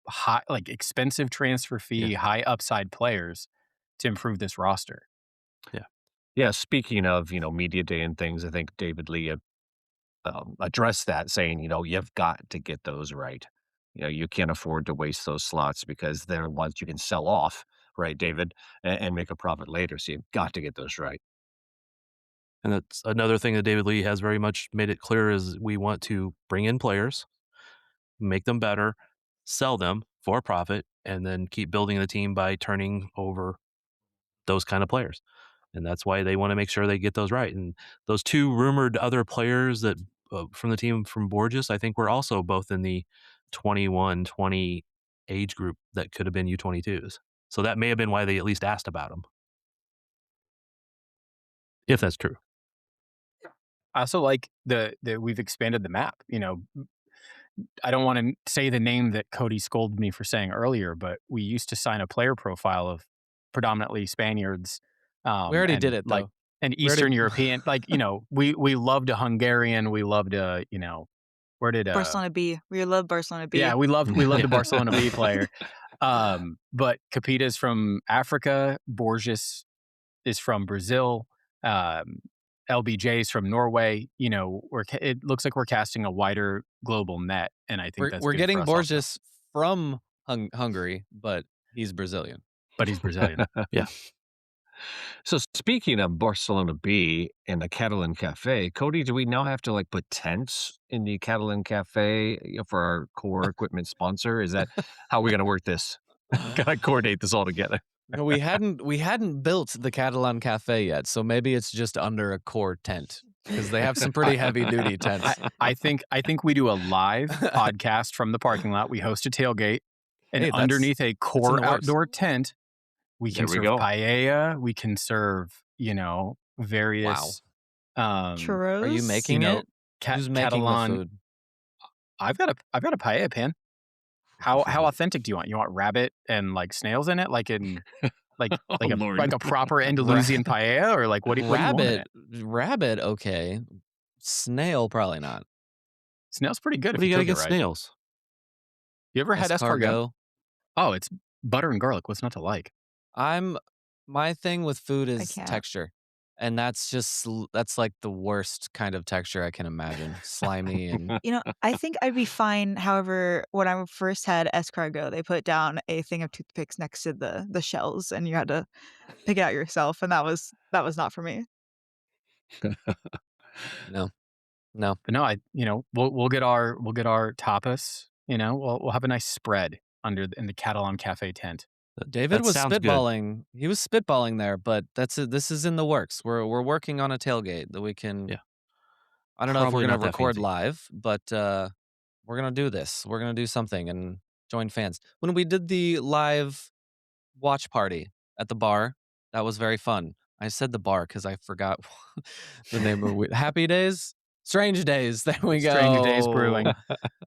high, expensive transfer fee, high upside players to improve this roster. Yeah, speaking of, media day and things, I think David Lee addressed that, saying, you've got to get those right. You can't afford to waste those slots because they're ones you can sell off, right, David, and make a profit later. So you've got to get those right. And that's another thing that David Lee has very much made it clear is we want to bring in players, make them better, sell them for a profit, and then keep building the team by turning over those kind of players. And that's why they want to make sure they get those right. And those 2 rumored other players that from the team from Borges, I think were also both in the 21, 20 age group that could have been U22s. So that may have been why they at least asked about them. If that's true. I also like that we've expanded the map. I don't want to say the name that Cody scolded me for saying earlier, but we used to sign a player profile of predominantly Spaniards. We already did it, though. And Eastern European. We loved a Hungarian. We loved a, where did Barcelona B. We love Barcelona B. Yeah, we loved the Barcelona B player. But Capita is from Africa. Borges is from Brazil. LBJ is from Norway. It looks like we're casting a wider global net, and I think we're getting Borges from Hungary, but he's Brazilian. Yeah. So speaking of Barcelona B and the Catalan Cafe, Cody, do we now have to put tents in the Catalan Cafe for our core equipment sponsor? Is that how we're going to work this? Gotta coordinate this all together. No, we hadn't built the Catalan Cafe yet, so maybe it's just under a core tent because they have some pretty heavy duty tents. I think we do a live podcast from the parking lot. We host a tailgate, and underneath a core outdoor tent, we can serve paella. We can serve, various. Churros. Are you making it? Who's making the food? I've got a paella pan. How authentic do you want? You want rabbit and snails in it, like a proper Andalusian paella, or what do you want? Rabbit, okay. Snail, probably not. Snail's pretty good. If you gotta get snails. You ever had escargot? Oh, it's butter and garlic. What's not to like? My thing with food is texture. And that's like the worst kind of texture I can imagine. Slimy and I think I'd be fine. However, when I first had escargot, they put down a thing of toothpicks next to the shells, and you had to pick it out yourself, and that was not for me. No. But no, we'll get our tapas. We'll have a nice spread in the Catalan Cafe tent. David was spitballing. Good. He was spitballing there, but this is in the works. We're working on a tailgate that we can. Yeah. I don't know if we're going to record live, but we're going to do this. We're going to do something and join fans. When we did the live watch party at the bar, that was very fun. I said the bar because I forgot the name of it. Happy Days? Strange Days. There we go. Strange Days Brewing.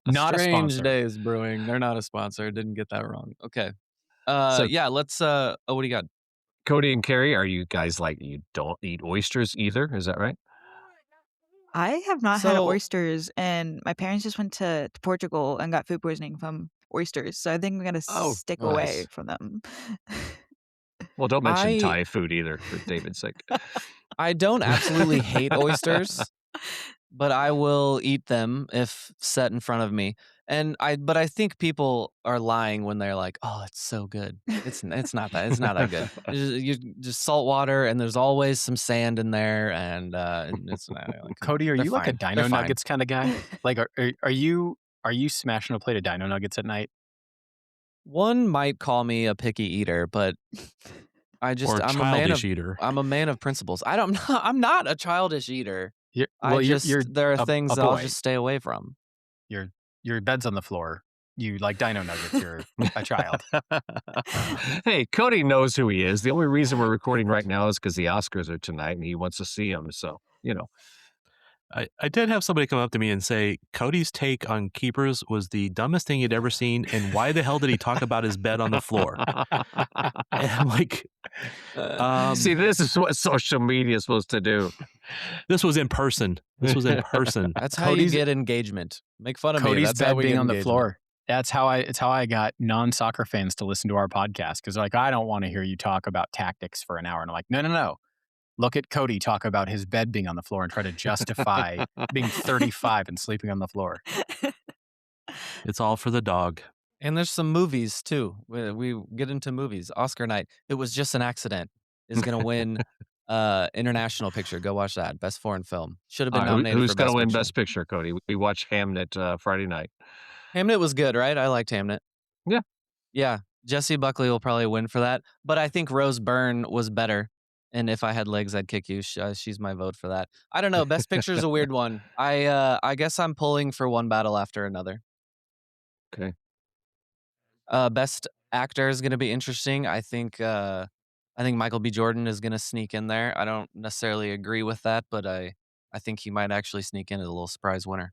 Not Strange a sponsor. Days Brewing. They're not a sponsor. Didn't get that wrong. Okay. Let's what do you got? Cody and Carrie, are you guys you don't eat oysters either? Is that right? I have not had oysters, and my parents just went to Portugal and got food poisoning from oysters, so I think I'm going to stick away from them. Well, don't mention I Thai food either, for David's sake. I don't absolutely hate oysters, but I will eat them if set in front of me. But I think people are lying when they're like, "Oh, it's so good." It's not that. It's not that good. You just salt water, and there's always some sand in there, and it's not like Cody, are they're you like a fine. Dino They're fine. Nuggets kind of guy? Like, are you smashing a plate of Dino Nuggets at night? One might call me a picky eater, but Or a I'm a man childish of eater. I'm a man of principles. I'm not a childish eater. You're There are a things that I'll boy. just stay away from. Your bed's on the floor. You like Dino Nuggets. You're a child. Hey, Cody knows who he is. The only reason we're recording right now is because the Oscars are tonight and he wants to see them. So, I did have somebody come up to me and say Cody's take on keepers was the dumbest thing he'd ever seen, and why the hell did he talk about his bed on the floor? And I'm like, see, this is what social media is supposed to do. This was in person. That's how you get engagement. Make fun of me. Cody's That's how bed we being get on the engagement. floor. It's how I got non-soccer fans to listen to our podcast, because they're like, I don't want to hear you talk about tactics for an hour. And I'm like, no. Look at Cody talk about his bed being on the floor and try to justify being 35 and sleeping on the floor. It's all for the dog. And there's some movies too. We get into movies. Oscar night. It Was Just an Accident is going to win international picture. Go watch that. Best foreign film. Should have been nominated who's for going Best to win Picture. Best Picture, Cody? We watched Hamnet Friday night. Hamnet was good, right? I liked Hamnet. Yeah. Yeah. Jessie Buckley will probably win for that. But I think Rose Byrne was better. And If I Had Legs, I'd Kick You. She's my vote for that. I don't know. Best Picture is a weird one. I guess I'm pulling for one battle after another. Okay. Best Actor is going to be interesting. I think Michael B. Jordan is going to sneak in there. I don't necessarily agree with that, but I think he might actually sneak in as a little surprise winner.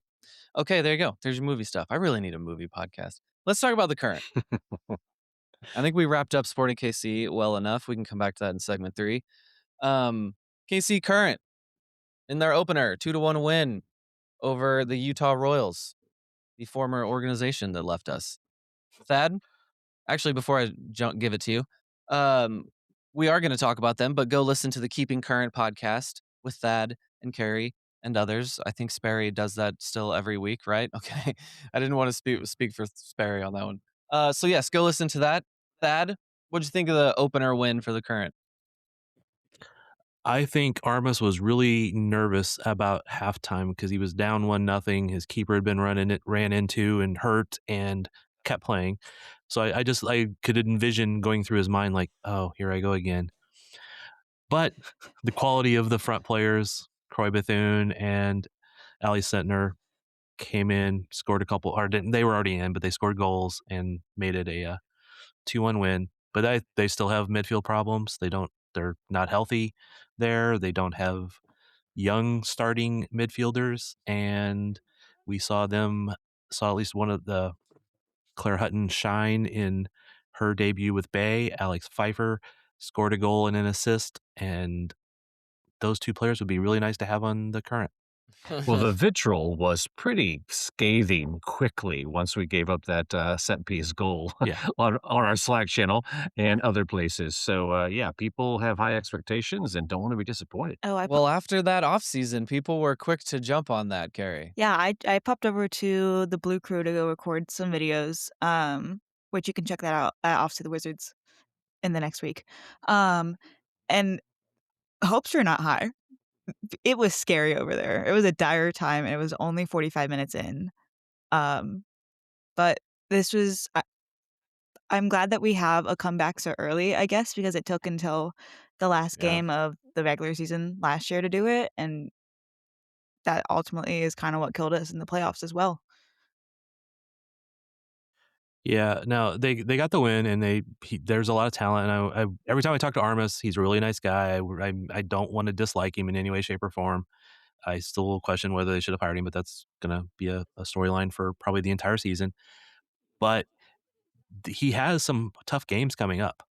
Okay, there you go. There's your movie stuff. I really need a movie podcast. Let's talk about the current. I think we wrapped up Sporting KC well enough. We can come back to that in segment 3. KC Current in their opener, 2-1 win over the Utah Royals, the former organization that left us. Thad, actually, before I give it to you, we are going to talk about them, but go listen to the Keeping Current podcast with Thad and Carrie and others. I think Sperry does that still every week, right? Okay. I didn't want to speak for Sperry on that one. So yes, go listen to that. Thad, what'd you think of the opener win for the Current? I think Armas was really nervous about halftime because he was down 1-0. His keeper had been ran into and hurt and kept playing. So I could envision going through his mind like, oh, here I go again. But the quality of the front players, Croy Bethune and Ali Sentner, came in, scored a couple, or didn't, they were already in, but they scored goals and made it a 2-1 win. But they still have midfield problems. They're not healthy there. They don't have young starting midfielders, and we saw at least one of the Claire Hutton shine in her debut with Bay. Alex Pfeiffer scored a goal and an assist, and those two players would be really nice to have on the Current. Well, the vitriol was pretty scathing quickly once we gave up that set piece goal on our Slack channel and other places. So, people have high expectations and don't want to be disappointed. Well, after that offseason, people were quick to jump on that, Carrie. Yeah, I popped over to the Blue Crew to go record some videos, which you can check that out at Off to the Wizards in the next week. And hopes are not high. It was scary over there. It was a dire time, and it was only 45 minutes in. But this was... I'm glad that we have a comeback so early, I guess, because it took until the last game of the regular season last year to do it, and that ultimately is kind of what killed us in the playoffs as well. Yeah, no, they got the win, and there's a lot of talent. And I every time I talk to Armas, he's a really nice guy. I don't want to dislike him in any way, shape, or form. I still question whether they should have hired him, but that's going to be a storyline for probably the entire season. But he has some tough games coming up.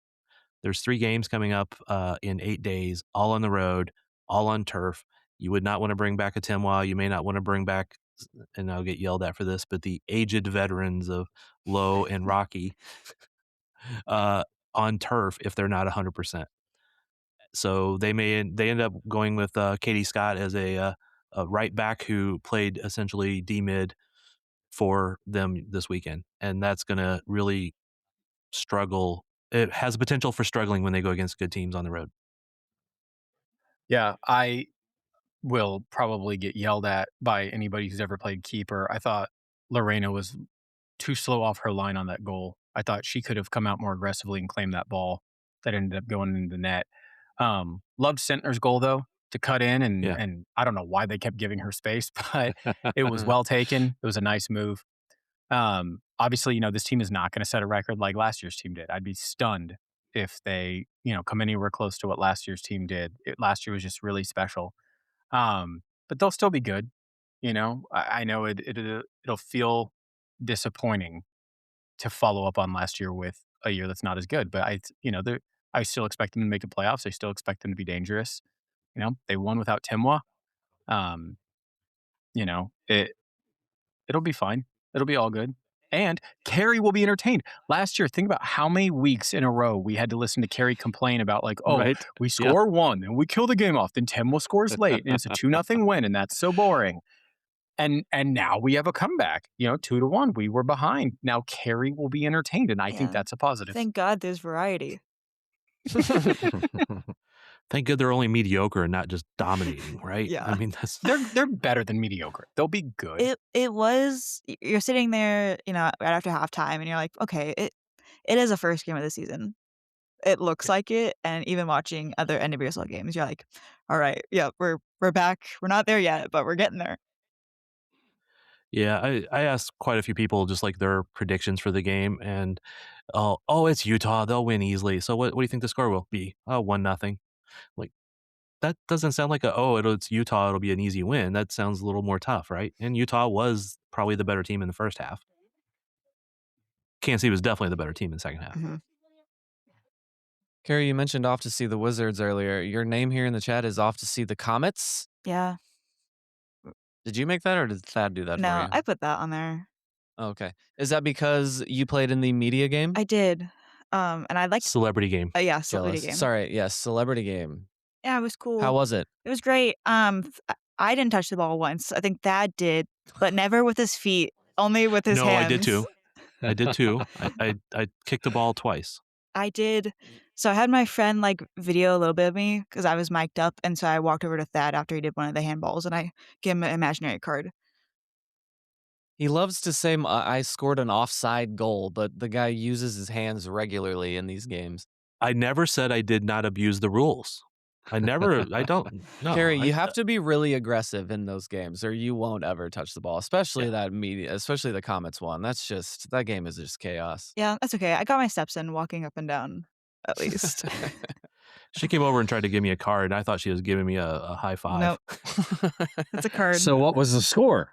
There's 3 games coming up in 8 days, all on the road, all on turf. You would not want to bring back a Timois. You may not want to bring back, and I'll get yelled at for this, but the aged veterans of Lowe and Rocky. on turf if they're not 100%. So they end up going with Katie Scott as a right back who played essentially D mid for them this weekend, and that's going to really struggle. It has potential for struggling when they go against good teams on the road. Yeah, I will probably get yelled at by anybody who's ever played keeper. I thought Lorena was too slow off her line on that goal. I thought she could have come out more aggressively and claimed that ball that ended up going into the net. Loved Sentner's goal, though, to cut in, and I don't know why they kept giving her space, but it was well taken. It was a nice move. Obviously, this team is not going to set a record like last year's team did. I'd be stunned if they, come anywhere close to what last year's team did. Last year was just really special. But they'll still be good. I know it'll feel disappointing to follow up on last year with a year that's not as good. But I still expect them to make the playoffs. I still expect them to be dangerous. They won without Timwa. It'll be fine. It'll be all good. And Carrie will be entertained. Last year, think about how many weeks in a row we had to listen to Carrie complain about, we score one and we kill the game off. Then Timwa scores late and it's a 2-0 win, and that's so boring. And now we have a comeback, 2-1. We were behind. Now Carrie will be entertained, and I think that's a positive. Thank God there's variety. Thank God they're only mediocre and not just dominating, right? Yeah. I mean, they're better than mediocre. They'll be good. You're sitting there, right after halftime, and you're like, okay, it is a first game of the season. It looks like it, and even watching other NWSL games, you're like, all right, yeah, we're back. We're not there yet, but we're getting there. Yeah, I asked quite a few people just like their predictions for the game, and it's Utah, they'll win easily. So what do you think the score will be? 1-0. Like, that doesn't sound like it's Utah, it'll be an easy win. That sounds a little more tough, right? And Utah was probably the better team in the first half. Kansas City was definitely the better team in the second half. Mm-hmm. Carrie, you mentioned off to see the Wizards earlier. Your name here in the chat is off to see the Comets. Yeah. Did you make that, or did Thad do that for you? No, I put that on there. Okay. Is that because you played in the media game? I did. And I liked Celebrity game. Yeah, celebrity game. Sorry, yes, celebrity game. Yeah, it was cool. How was it? It was great. I didn't touch the ball once. I think Thad did, but never with his feet, only with his hands. No, I did too. I kicked the ball twice. I did. So I had my friend video a little bit of me because I was mic'd up, and so I walked over to Thad after he did one of the handballs, and I gave him an imaginary card. He loves to say I scored an offside goal, but the guy uses his hands regularly in these games. I never said I did not abuse the rules. I don't. No, Carrie, you have to be really aggressive in those games, or you won't ever touch the ball, especially especially the Comets one. That game is just chaos. Yeah, that's okay. I got my steps in walking up and down, at least. She came over and tried to give me a card, and I thought she was giving me a high five. Nope. It's a card. So what was the score?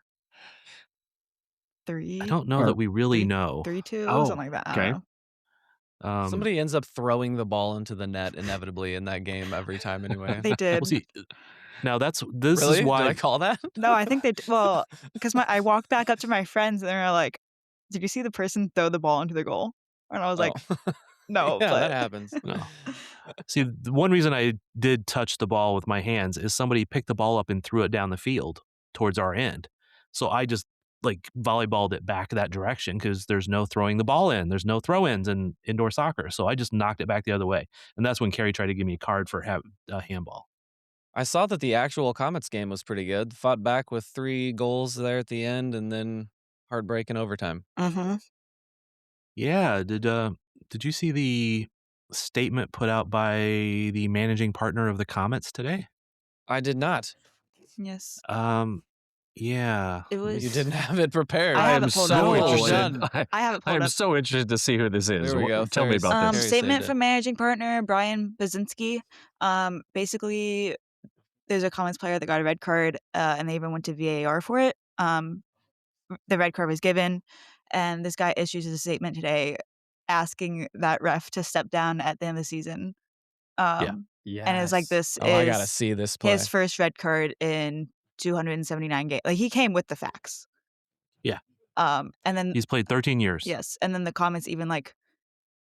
3. I don't know that we really know. 3-2, something like that. Okay. Somebody ends up throwing the ball into the net inevitably in that game every time anyway. They did. We'll see. Now this really? is why Did I call that? No, I think they did. Well, because I walked back up to my friends and they were like, "Did you see the person throw the ball into the goal?" And I was like, "No." Yeah, but that happens. No. See, the one reason I did touch the ball with my hands is somebody picked the ball up and threw it down the field towards our end. So I just volleyballed it back that direction because there's no throwing the ball in. There's no throw-ins in indoor soccer. So I just knocked it back the other way. And that's when Carrie tried to give me a card for a handball. I saw that the actual Comets game was pretty good. Fought back with 3 goals there at the end, and then heartbreak in overtime. Mm-hmm. Yeah. Did you see the statement put out by the managing partner of the Comets today? I did not. Yes. Yeah. It was. You didn't have it prepared. I I am haven't pulled so it up. interested. I have it pulled I am up. so interested to see who this is. There we go. Tell me about this. Statement from managing partner Brian Basinski. Basically, there's a Comets player that got a red card, and they even went to VAR for it. The red card was given, and this guy issues a statement today asking that ref to step down at the end of the season. And it's like, this is I gotta see this play. his first red card in 279 games. He came with the facts. Yeah. And then He's played 13 years. Yes, and then the Comets even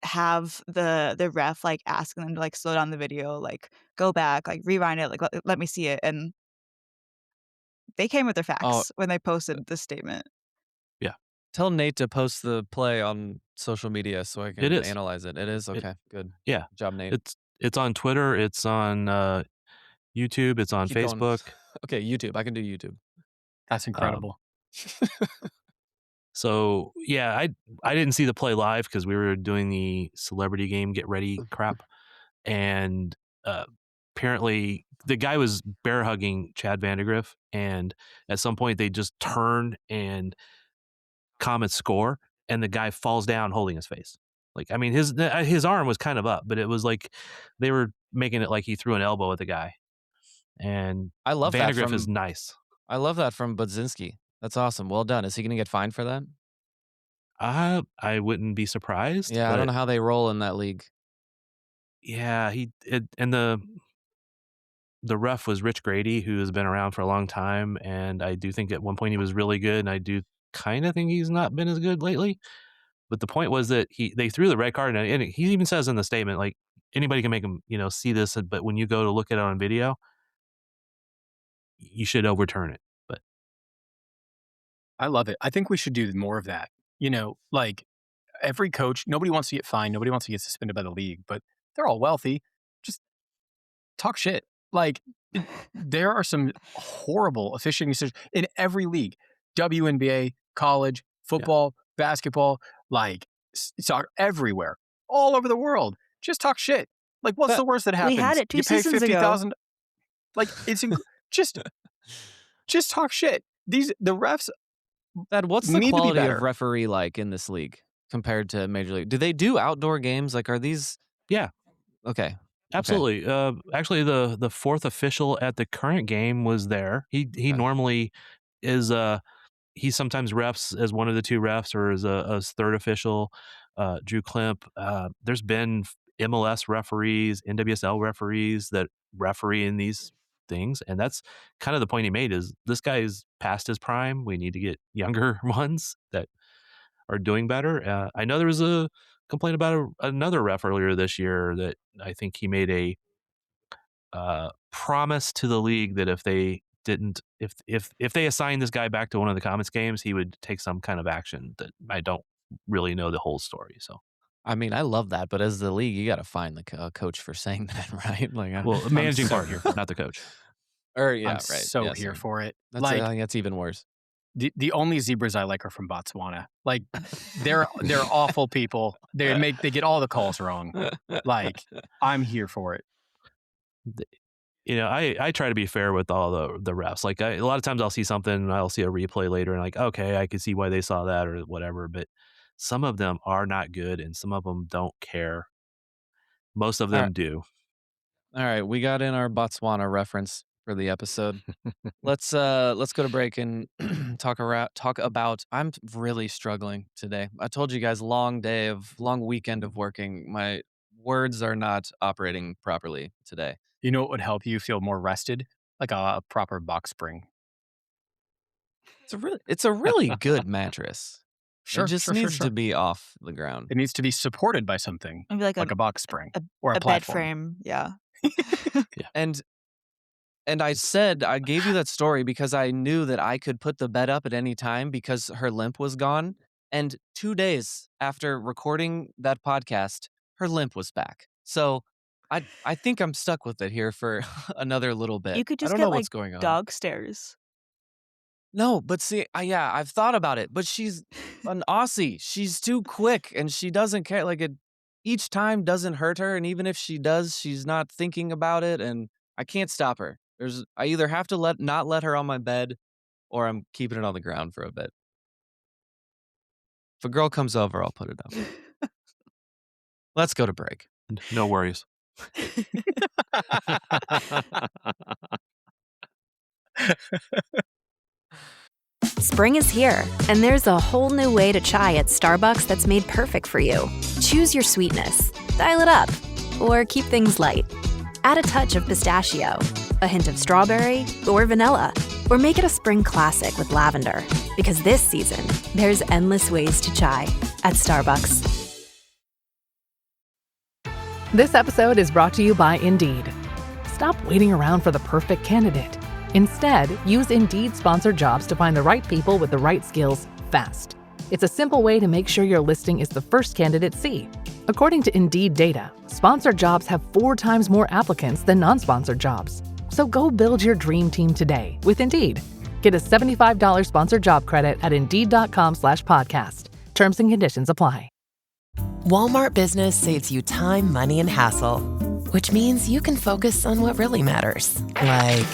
have the ref like asking them to like slow down the video, like go back, like rewind it, like let me see it, and they came with their Oh, facts when they posted this statement. Yeah. tell Nate to post the play on social media so I It can is. analyze it. It is? Okay, good. Yeah. Good job, Nate. It's on Twitter. It's on YouTube. It's on Keep going. Facebook. Okay, YouTube. I can do YouTube. That's incredible. So yeah, I didn't see the play live because we were doing the celebrity game get ready crap, and apparently the guy was bear hugging Chad Vandegrift, and at some point they just turn and Comets score, and the guy falls down holding his face. Like, I mean, his arm was kind of up, but it was like they were making it like he threw an elbow at the guy. And I love that Vandegrift from is nice. I love that from Budzinski. That's awesome. Well done. Is he going to get fined for that? I wouldn't be surprised. Yeah, I don't but know how they roll in that league. Yeah, and the ref was Rich Grady, who has been around for a long time, and I do think at one point he was really good, and I do kind of think he's not been as good lately. But the point was that they threw the red card, and he even says in the statement, like, anybody can make him, see this, but when you go to look at it on video, you should overturn it. But I love it. I think we should do more of that. Like every coach, nobody wants to get fined, nobody wants to get suspended by the league, but they're all wealthy. Just talk shit. Like there are some horrible officiating decisions in every league, WNBA, college, football, basketball, like soccer, everywhere, all over the world. Just talk shit. Like what's the worst that happens? We had it 2 you pay seasons ago. $50,000. Like it's just talk shit. The refs. Dad, what's the need to be quality better. of referee like in this league compared to Major League? Do they do outdoor games? Like, are these? Yeah. Okay. Absolutely. Actually, the fourth official at the current game was there. He normally is. He sometimes refs as one of the two refs or as a third official. Drew Klemp. There's been MLS referees, NWSL referees that referee in these things, and that's kind of the point he made. Is this guy is past his prime? We need to get younger ones that are doing better. I know there was a complaint about another ref earlier this year that I think he made a promise to the league that if they didn't, if they assigned this guy back to one of the Comets games, he would take some kind of action. That I don't really know the whole story. So, I mean, I love that, but as the league, you got to find the coach for saying that, right? Like, managing partner, not the coach. Or yeah, I'm right. so yeah, here for it. That's Like I think that's even worse. the only zebras I like are from Botswana. Like they're awful people. They get all the calls wrong. Like I'm here for it. I try to be fair with all the refs. Like a lot of times I'll see something and I'll see a replay later and like, okay, I can see why they saw that or whatever. But some of them are not good and some of them don't care. Most of them do. All right, we got in our Botswana reference for the episode. Let's go to break and talk about. I'm really struggling today. I told you guys, long weekend of working. My words are not operating properly today. You know what would help you feel more rested? Like a proper box spring. It's a really good mattress. Sure, it just needs to be off the ground. It needs to be supported by something, Maybe like a box spring or a bed platform. frame. Yeah. And I said I gave you that story because I knew that I could put the bed up at any time because her limp was gone. And 2 days after recording that podcast, her limp was back. So I think I'm stuck with it here for another little bit. You could just I don't get know like what's going on. dog stairs. No, but see, I've thought about it. But she's an Aussie. She's too quick, and she doesn't care. Like each time doesn't hurt her, and even if she does, she's not thinking about it, and I can't stop her. I either have to not let her on my bed, or I'm keeping it on the ground for a bit. If a girl comes over, I'll put it up. Let's go to break. No worries. Spring is here, and there's a whole new way to chai at Starbucks that's made perfect for you. Choose your sweetness, dial it up, or keep things light. Add a touch of pistachio, a hint of strawberry, or vanilla, or make it a spring classic with lavender. Because this season, there's endless ways to chai at Starbucks. This episode is brought to you by Indeed. Stop waiting around for the perfect candidate. Instead, use Indeed sponsored jobs to find the right people with the right skills fast. It's a simple way to make sure your listing is the first candidates see. According to Indeed data, sponsored jobs have 4 times more applicants than non-sponsored jobs. So go build your dream team today with Indeed. Get a $75 sponsored job credit at Indeed.com/podcast. Terms and conditions apply. Walmart Business saves you time, money, and hassle, which means you can focus on what really matters. Like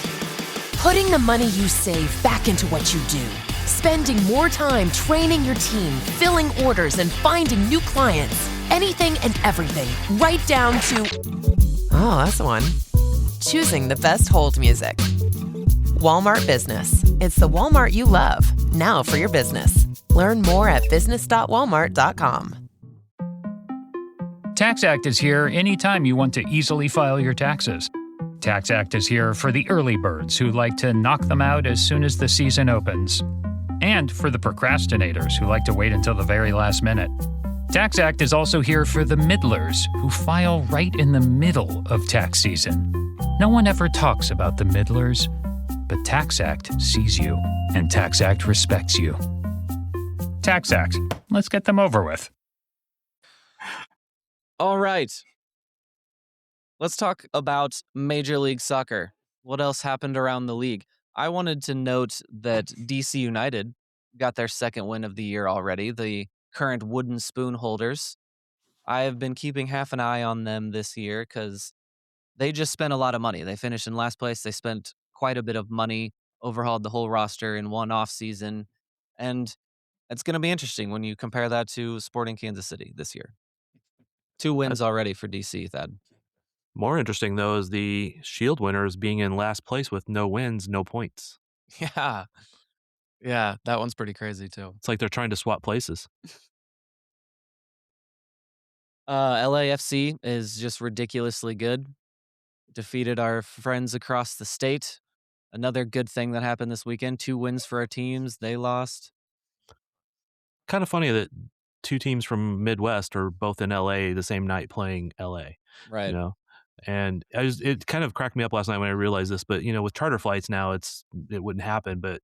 putting the money you save back into what you do. Spending more time training your team, filling orders, and finding new clients. Anything and everything, right down to, oh, that's the one, choosing the best hold music. Walmart Business. It's the Walmart you love, now for your business. Learn more at business.walmart.com. TaxAct is here anytime you want to easily file your taxes. TaxAct is here for the early birds who like to knock them out as soon as the season opens. And for the procrastinators who like to wait until the very last minute. TaxAct is also here for the middlers who file right in the middle of tax season. No one ever talks about the middlers, but TaxAct sees you, and TaxAct respects you. TaxAct, let's get them over with. All right. Let's talk about Major League Soccer. What else happened around the league? I wanted to note that DC United got their second win of the year already, the current wooden spoon holders. I have been keeping half an eye on them this year because they just spent a lot of money. They finished in last place. They spent quite a bit of money, overhauled the whole roster in one off season. And it's going to be interesting when you compare that to Sporting Kansas City this year. 2 wins already for DC, Thad. More interesting, though, is the Shield winners being in last place with no wins, no points. Yeah. Yeah, that one's pretty crazy, too. It's like they're trying to swap places. LAFC is just ridiculously good. Defeated our friends across the state. Another good thing that happened this weekend. 2 wins for our teams. They lost. Kind of funny that 2 teams from Midwest are both in LA the same night playing LA. Right. You know? And it kind of cracked me up last night when I realized this, but with charter flights now it wouldn't happen, but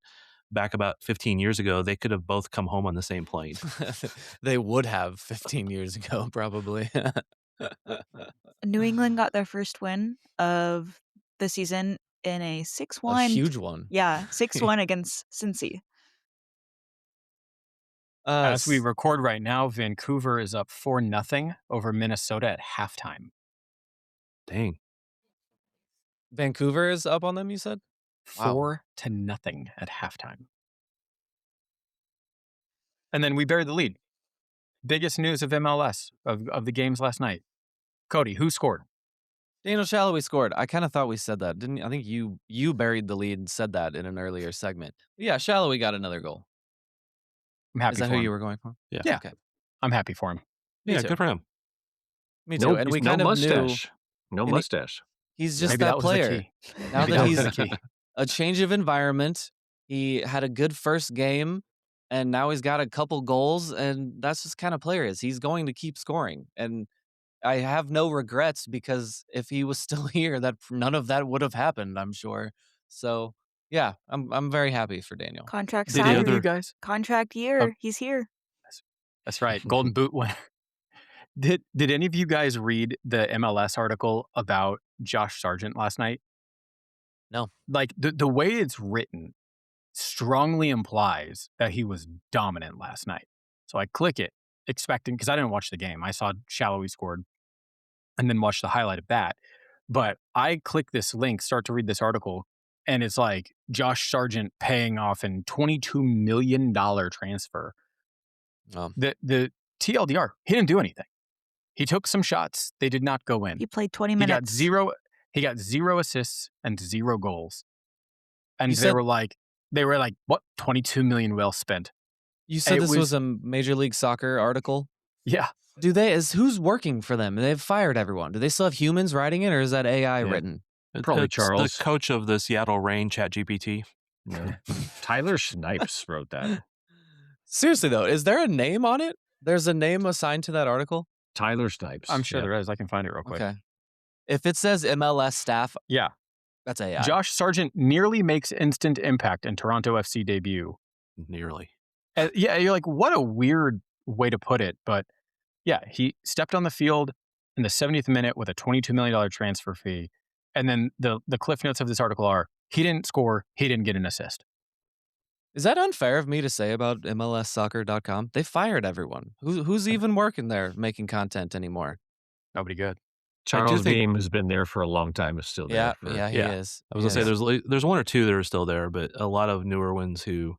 back about 15 years ago they could have both come home on the same plane. They would have 15 years ago probably. New England got their first win of the season in a 6-1. A huge one. Yeah, 6-1 against Cincy. As we record right now, Vancouver is up 4-0 over Minnesota at halftime. Dang. Vancouver is up on them, you said? 4-0 at halftime. And then we buried the lead. Biggest news of MLS, of the games last night. Cody, who scored? Daniel Shalhoub scored. I kind of thought we said that. Didn't I think you buried the lead and said that in an earlier segment. But yeah, Shalhoub got another goal. I'm happy Is that for who him. you were going for? Yeah. Okay. I'm happy for him. Yeah, too. good for him. Me too. And we kind of mustache. knew No mustache. he's just Maybe that that was the player. key. Now Maybe that that was he's the key. a change of environment, he had a good first game, and now he's got a couple goals, and that's just kind of player is. He's going to keep scoring, and I have no regrets because if he was still here, that none of that would have happened, I'm sure. So yeah, I'm very happy for Daniel. Contract Did signed. either of you guys? Contract year. He's here. That's right. Golden Boot winner. Did any of you guys read the MLS article about Josh Sargent last night? No. Like the way it's written strongly implies that he was dominant last night. So I click it, expecting, because I didn't watch the game. I saw Shallowy scored and then watched the highlight of that. But I click this link, start to read this article, and it's like Josh Sargent paying off in $22 million transfer. The TLDR, he didn't do anything. He took some shots. They did not go in. He played 20 minutes. He got 0 assists and 0 goals. And You they said- were like, what? 22 million well spent. You said It this was was- a Major League Soccer article? Yeah. Who's working for them? They've fired everyone. Do they still have humans writing it, or is that AI written? Probably It's Charles. the coach of the Seattle Reign, ChatGPT. Yeah. Tyler Snipes wrote that. Seriously though, is there a name on it? There's a name assigned to that article? Tyler Snipes. I'm sure there is. I can find it real quick. Okay. If it says MLS staff, yeah, that's AI. Josh Sargent nearly makes instant impact in Toronto FC debut. Nearly. Yeah, you're like, what a weird way to put it. But yeah, he stepped on the field in the 70th minute with a $22 million transfer fee. And then the cliff notes of this article are, he didn't score, he didn't get an assist. Is that unfair of me to say about MLSsoccer.com? They fired everyone. Who's even working there making content anymore? Nobody good. Charles Beam has been there for a long time. Is still there. Yeah, he is. I was going to say, there's one or two that are still there, but a lot of newer ones who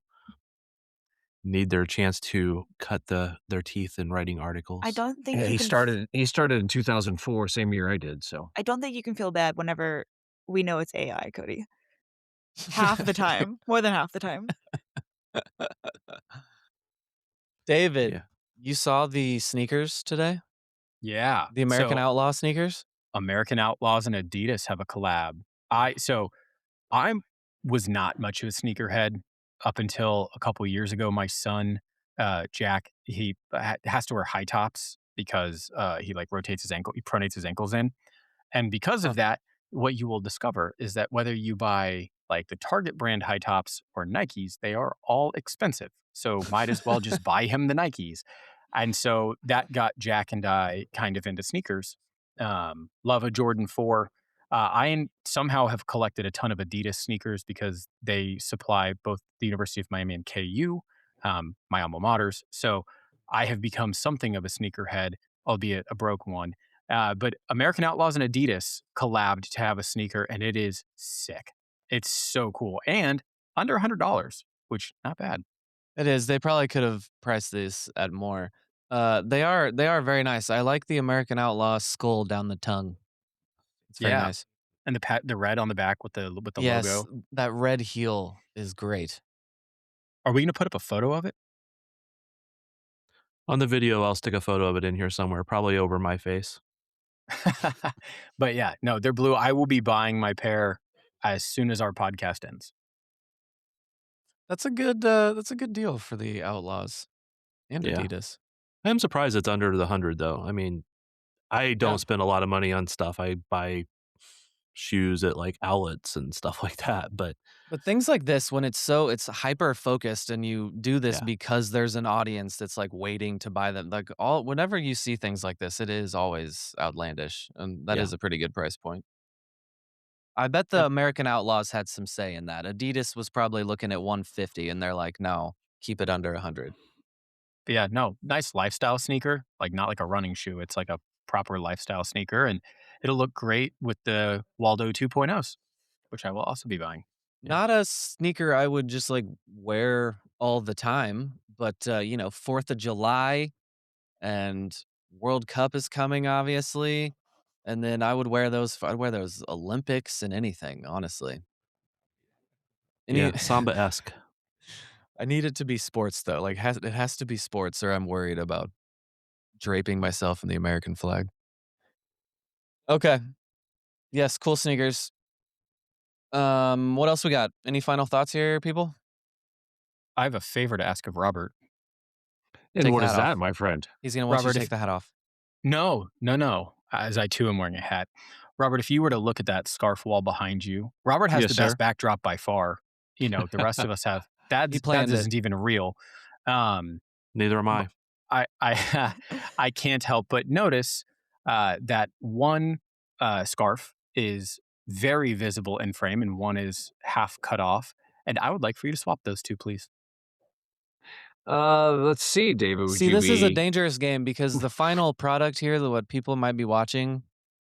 need their chance to cut their teeth in writing articles. I don't think he started in 2004, same year I did. So I don't think you can feel bad whenever we know it's AI, Cody. Half the time, more than half the time. David, you saw the sneakers today? Yeah. The American Outlaw sneakers? American Outlaws and Adidas have a collab. I was not much of a sneakerhead up until a couple years ago. My son, Jack, he has to wear high tops because he rotates his ankle, he pronates his ankles in. And because of that, what you will discover is that whether you buy the Target brand high tops or Nikes, they are all expensive. So might as well just buy him the Nikes. And so that got Jack and I kind of into sneakers. Love a Jordan 4. I somehow have collected a ton of Adidas sneakers because they supply both the University of Miami and KU, my alma maters. So I have become something of a sneakerhead, albeit a broke one. But American Outlaws and Adidas collabed to have a sneaker, and it is sick. It's so cool. And under $100, which not bad. It is. They probably could have priced these at more. They are very nice. I like the American Outlaw skull down the tongue. It's very nice. And the red on the back with the logo. That red heel is great. Are we going to put up a photo of it? On the video, I'll stick a photo of it in here somewhere, probably over my face. But yeah, no, they're blue. I will be buying my pair as soon as our podcast ends. That's a good deal for the Outlaws and Adidas. I'm surprised it's under the 100 though. I mean, I don't spend a lot of money on stuff. I buy shoes at outlets and stuff like that, but things like this, when it's hyper focused and you do this because there's an audience that's waiting to buy them, whenever you see things like this, it is always outlandish, and that is a pretty good price point. I bet the American Outlaws had some say in that. Adidas was probably looking at 150 and they're like, no, keep it under 100. But yeah, no, nice lifestyle sneaker, not like a running shoe. It's like a proper lifestyle sneaker, and it'll look great with the Waldo 2.0s, which I will also be buying. Not a sneaker I would just wear all the time, but 4th of July and World Cup is coming, obviously. And then I'd wear those Olympics and anything, honestly. Samba-esque. I need it to be sports though. It has to be sports, or I'm worried about draping myself in the American flag. Okay. Yes, cool sneakers. What else we got? Any final thoughts here, people? I have a favor to ask of Robert. And what is that, my friend? He's going to want you to take the hat off. No. As I too am wearing a hat. Robert, if you were to look at that scarf wall behind you, Robert has the best backdrop by far. The rest of us have. That isn't even real. Neither am I. I can't help but notice that one scarf is very visible in frame and one is half cut off. And I would like for you to swap those two, please. Let's see, David. This is a dangerous game because the final product here, what people might be watching,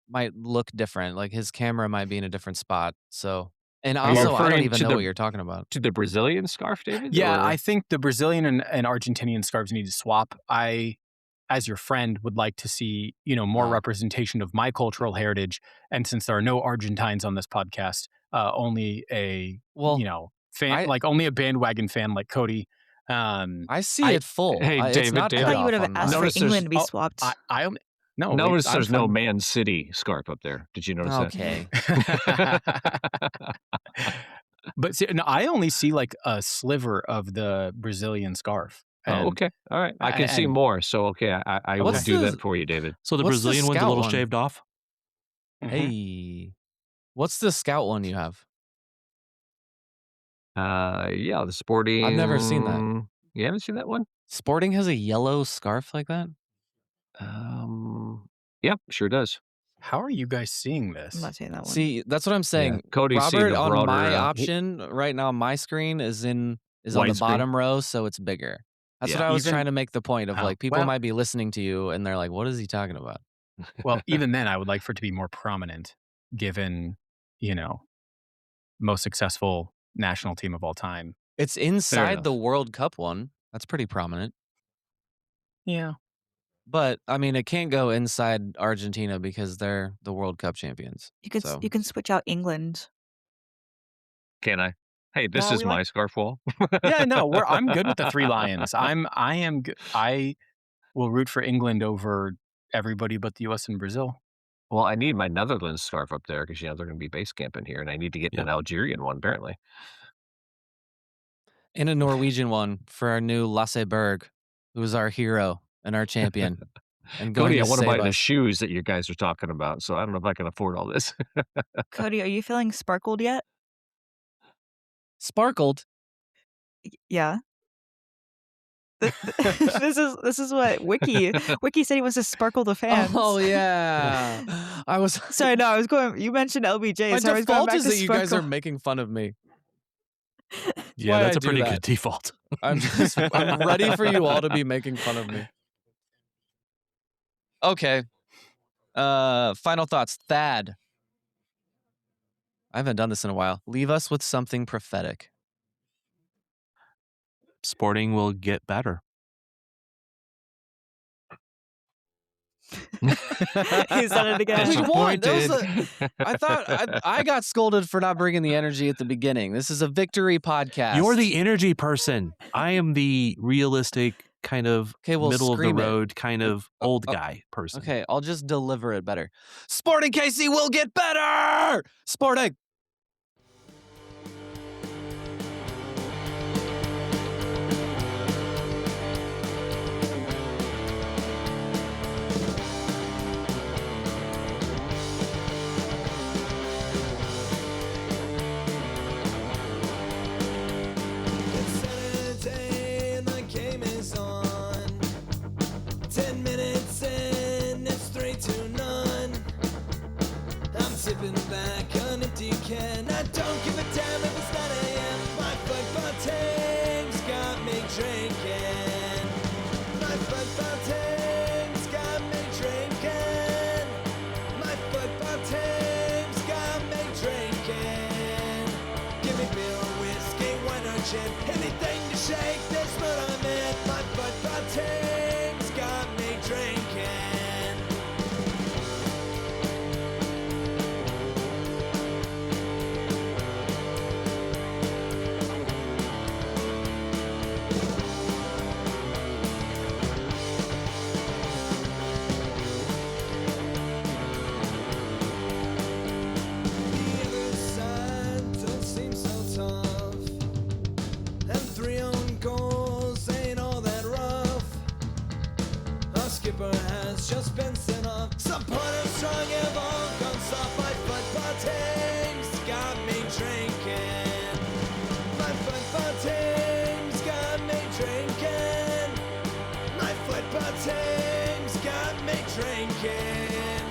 might look different. His camera might be in a different spot. So, and also, I don't even know what you're talking about. To the Brazilian scarf, David? Yeah, I think the Brazilian and Argentinian scarves need to swap. I, as your friend, would like to see more representation of my cultural heritage. And since there are no Argentines on this podcast, only a fan, only a bandwagon fan like Cody. I see it full. Hey, David, I thought you would have asked for England to be swapped. Notice there's no Man City scarf up there. Did you notice that? Okay. But see, I only see a sliver of the Brazilian scarf. And, Oh, okay. All right. I can see and more. So, okay, I will What's do the that for you, David. So the what's the Brazilian one's a scout little one? shaved off. Hey, what's the scout one you have? Yeah, the Sporting. I've never seen that. You haven't seen that one? Sporting has a yellow scarf like that? Yep, sure does. How are you guys seeing I'm this? not seeing that one. See, that's what I'm saying. Cody's seeing Robert, the on broader, my he- option right now, my screen is on the Widescreen? bottom row, so it's bigger. That's Yeah. what I was Even- trying to make the point of. Oh, Like, people well- might be listening to you, and they're like, "What is he talking about?" Well, even then, I would like for it to be more prominent, given, most successful national team of all time. It's inside enough. the World Cup one. That's pretty prominent. Yeah. But I mean, it can't go inside Argentina because they're the World Cup champions. So You can switch out England. Can I? Hey, this No, is we my like- scarf wall. Yeah, no, I'm good with the three lions. I will root for England over everybody but the U.S. and Brazil. Well, I need my Netherlands scarf up there because they're going to be base camping here, and I need to get an Algerian one apparently. and a Norwegian one for our new Lasse Berg, who's our hero and our champion. And going Cody, I to want to save buy the us. shoes that you guys are talking about, so I don't know if I can afford all this. Cody, are you feeling sparkled yet? Sparkled. Yeah. This is what Wicky said he wants to sparkle the fans. Oh yeah, I was. Sorry, no, I was going. You mentioned LBJ. My so I was going default back is to that you guys are sparkle. making fun of me. Yeah, why that's I a do pretty that. good default. I'm ready for you all to be making fun of me. Okay. Final thoughts. Thad. I haven't done this in a while. Leave us with something prophetic. Sporting will get better. He's done it again. We won. I thought I got scolded for not bringing the energy at the beginning. This is a victory podcast. You're the energy person. I am the realistic kind of well, middle of the scream it. road kind of old guy person. Okay, I'll just deliver it better. Sporting KC will get better. Sporting. It's Saturday and the game is on. 10 minutes in, it's 3-0. I'm sipping back an empty can. I don't give a damn if it's 9 a.m. My football team's got me drinking. My football team's got me drinking. My football team's got me drinking. Give me beer or whiskey, wine or gin, anything to shake this mood I'm in. My football team's got me drinking. The other side don't seem so tough, and 3 own goals ain't all that rough. Our skipper has just been sent off. Supporters strong have all gone soft. My football team's got me drinking. My football team's got me drinking. My football team's got me drinking.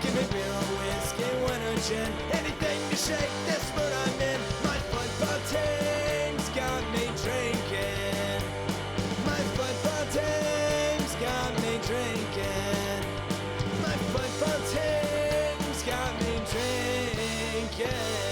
Give me beer or whiskey, wine or gin, anything to shake this mood I'm in. My football team's got me drinking. My football team's got me drinking. My football team's got me drinking.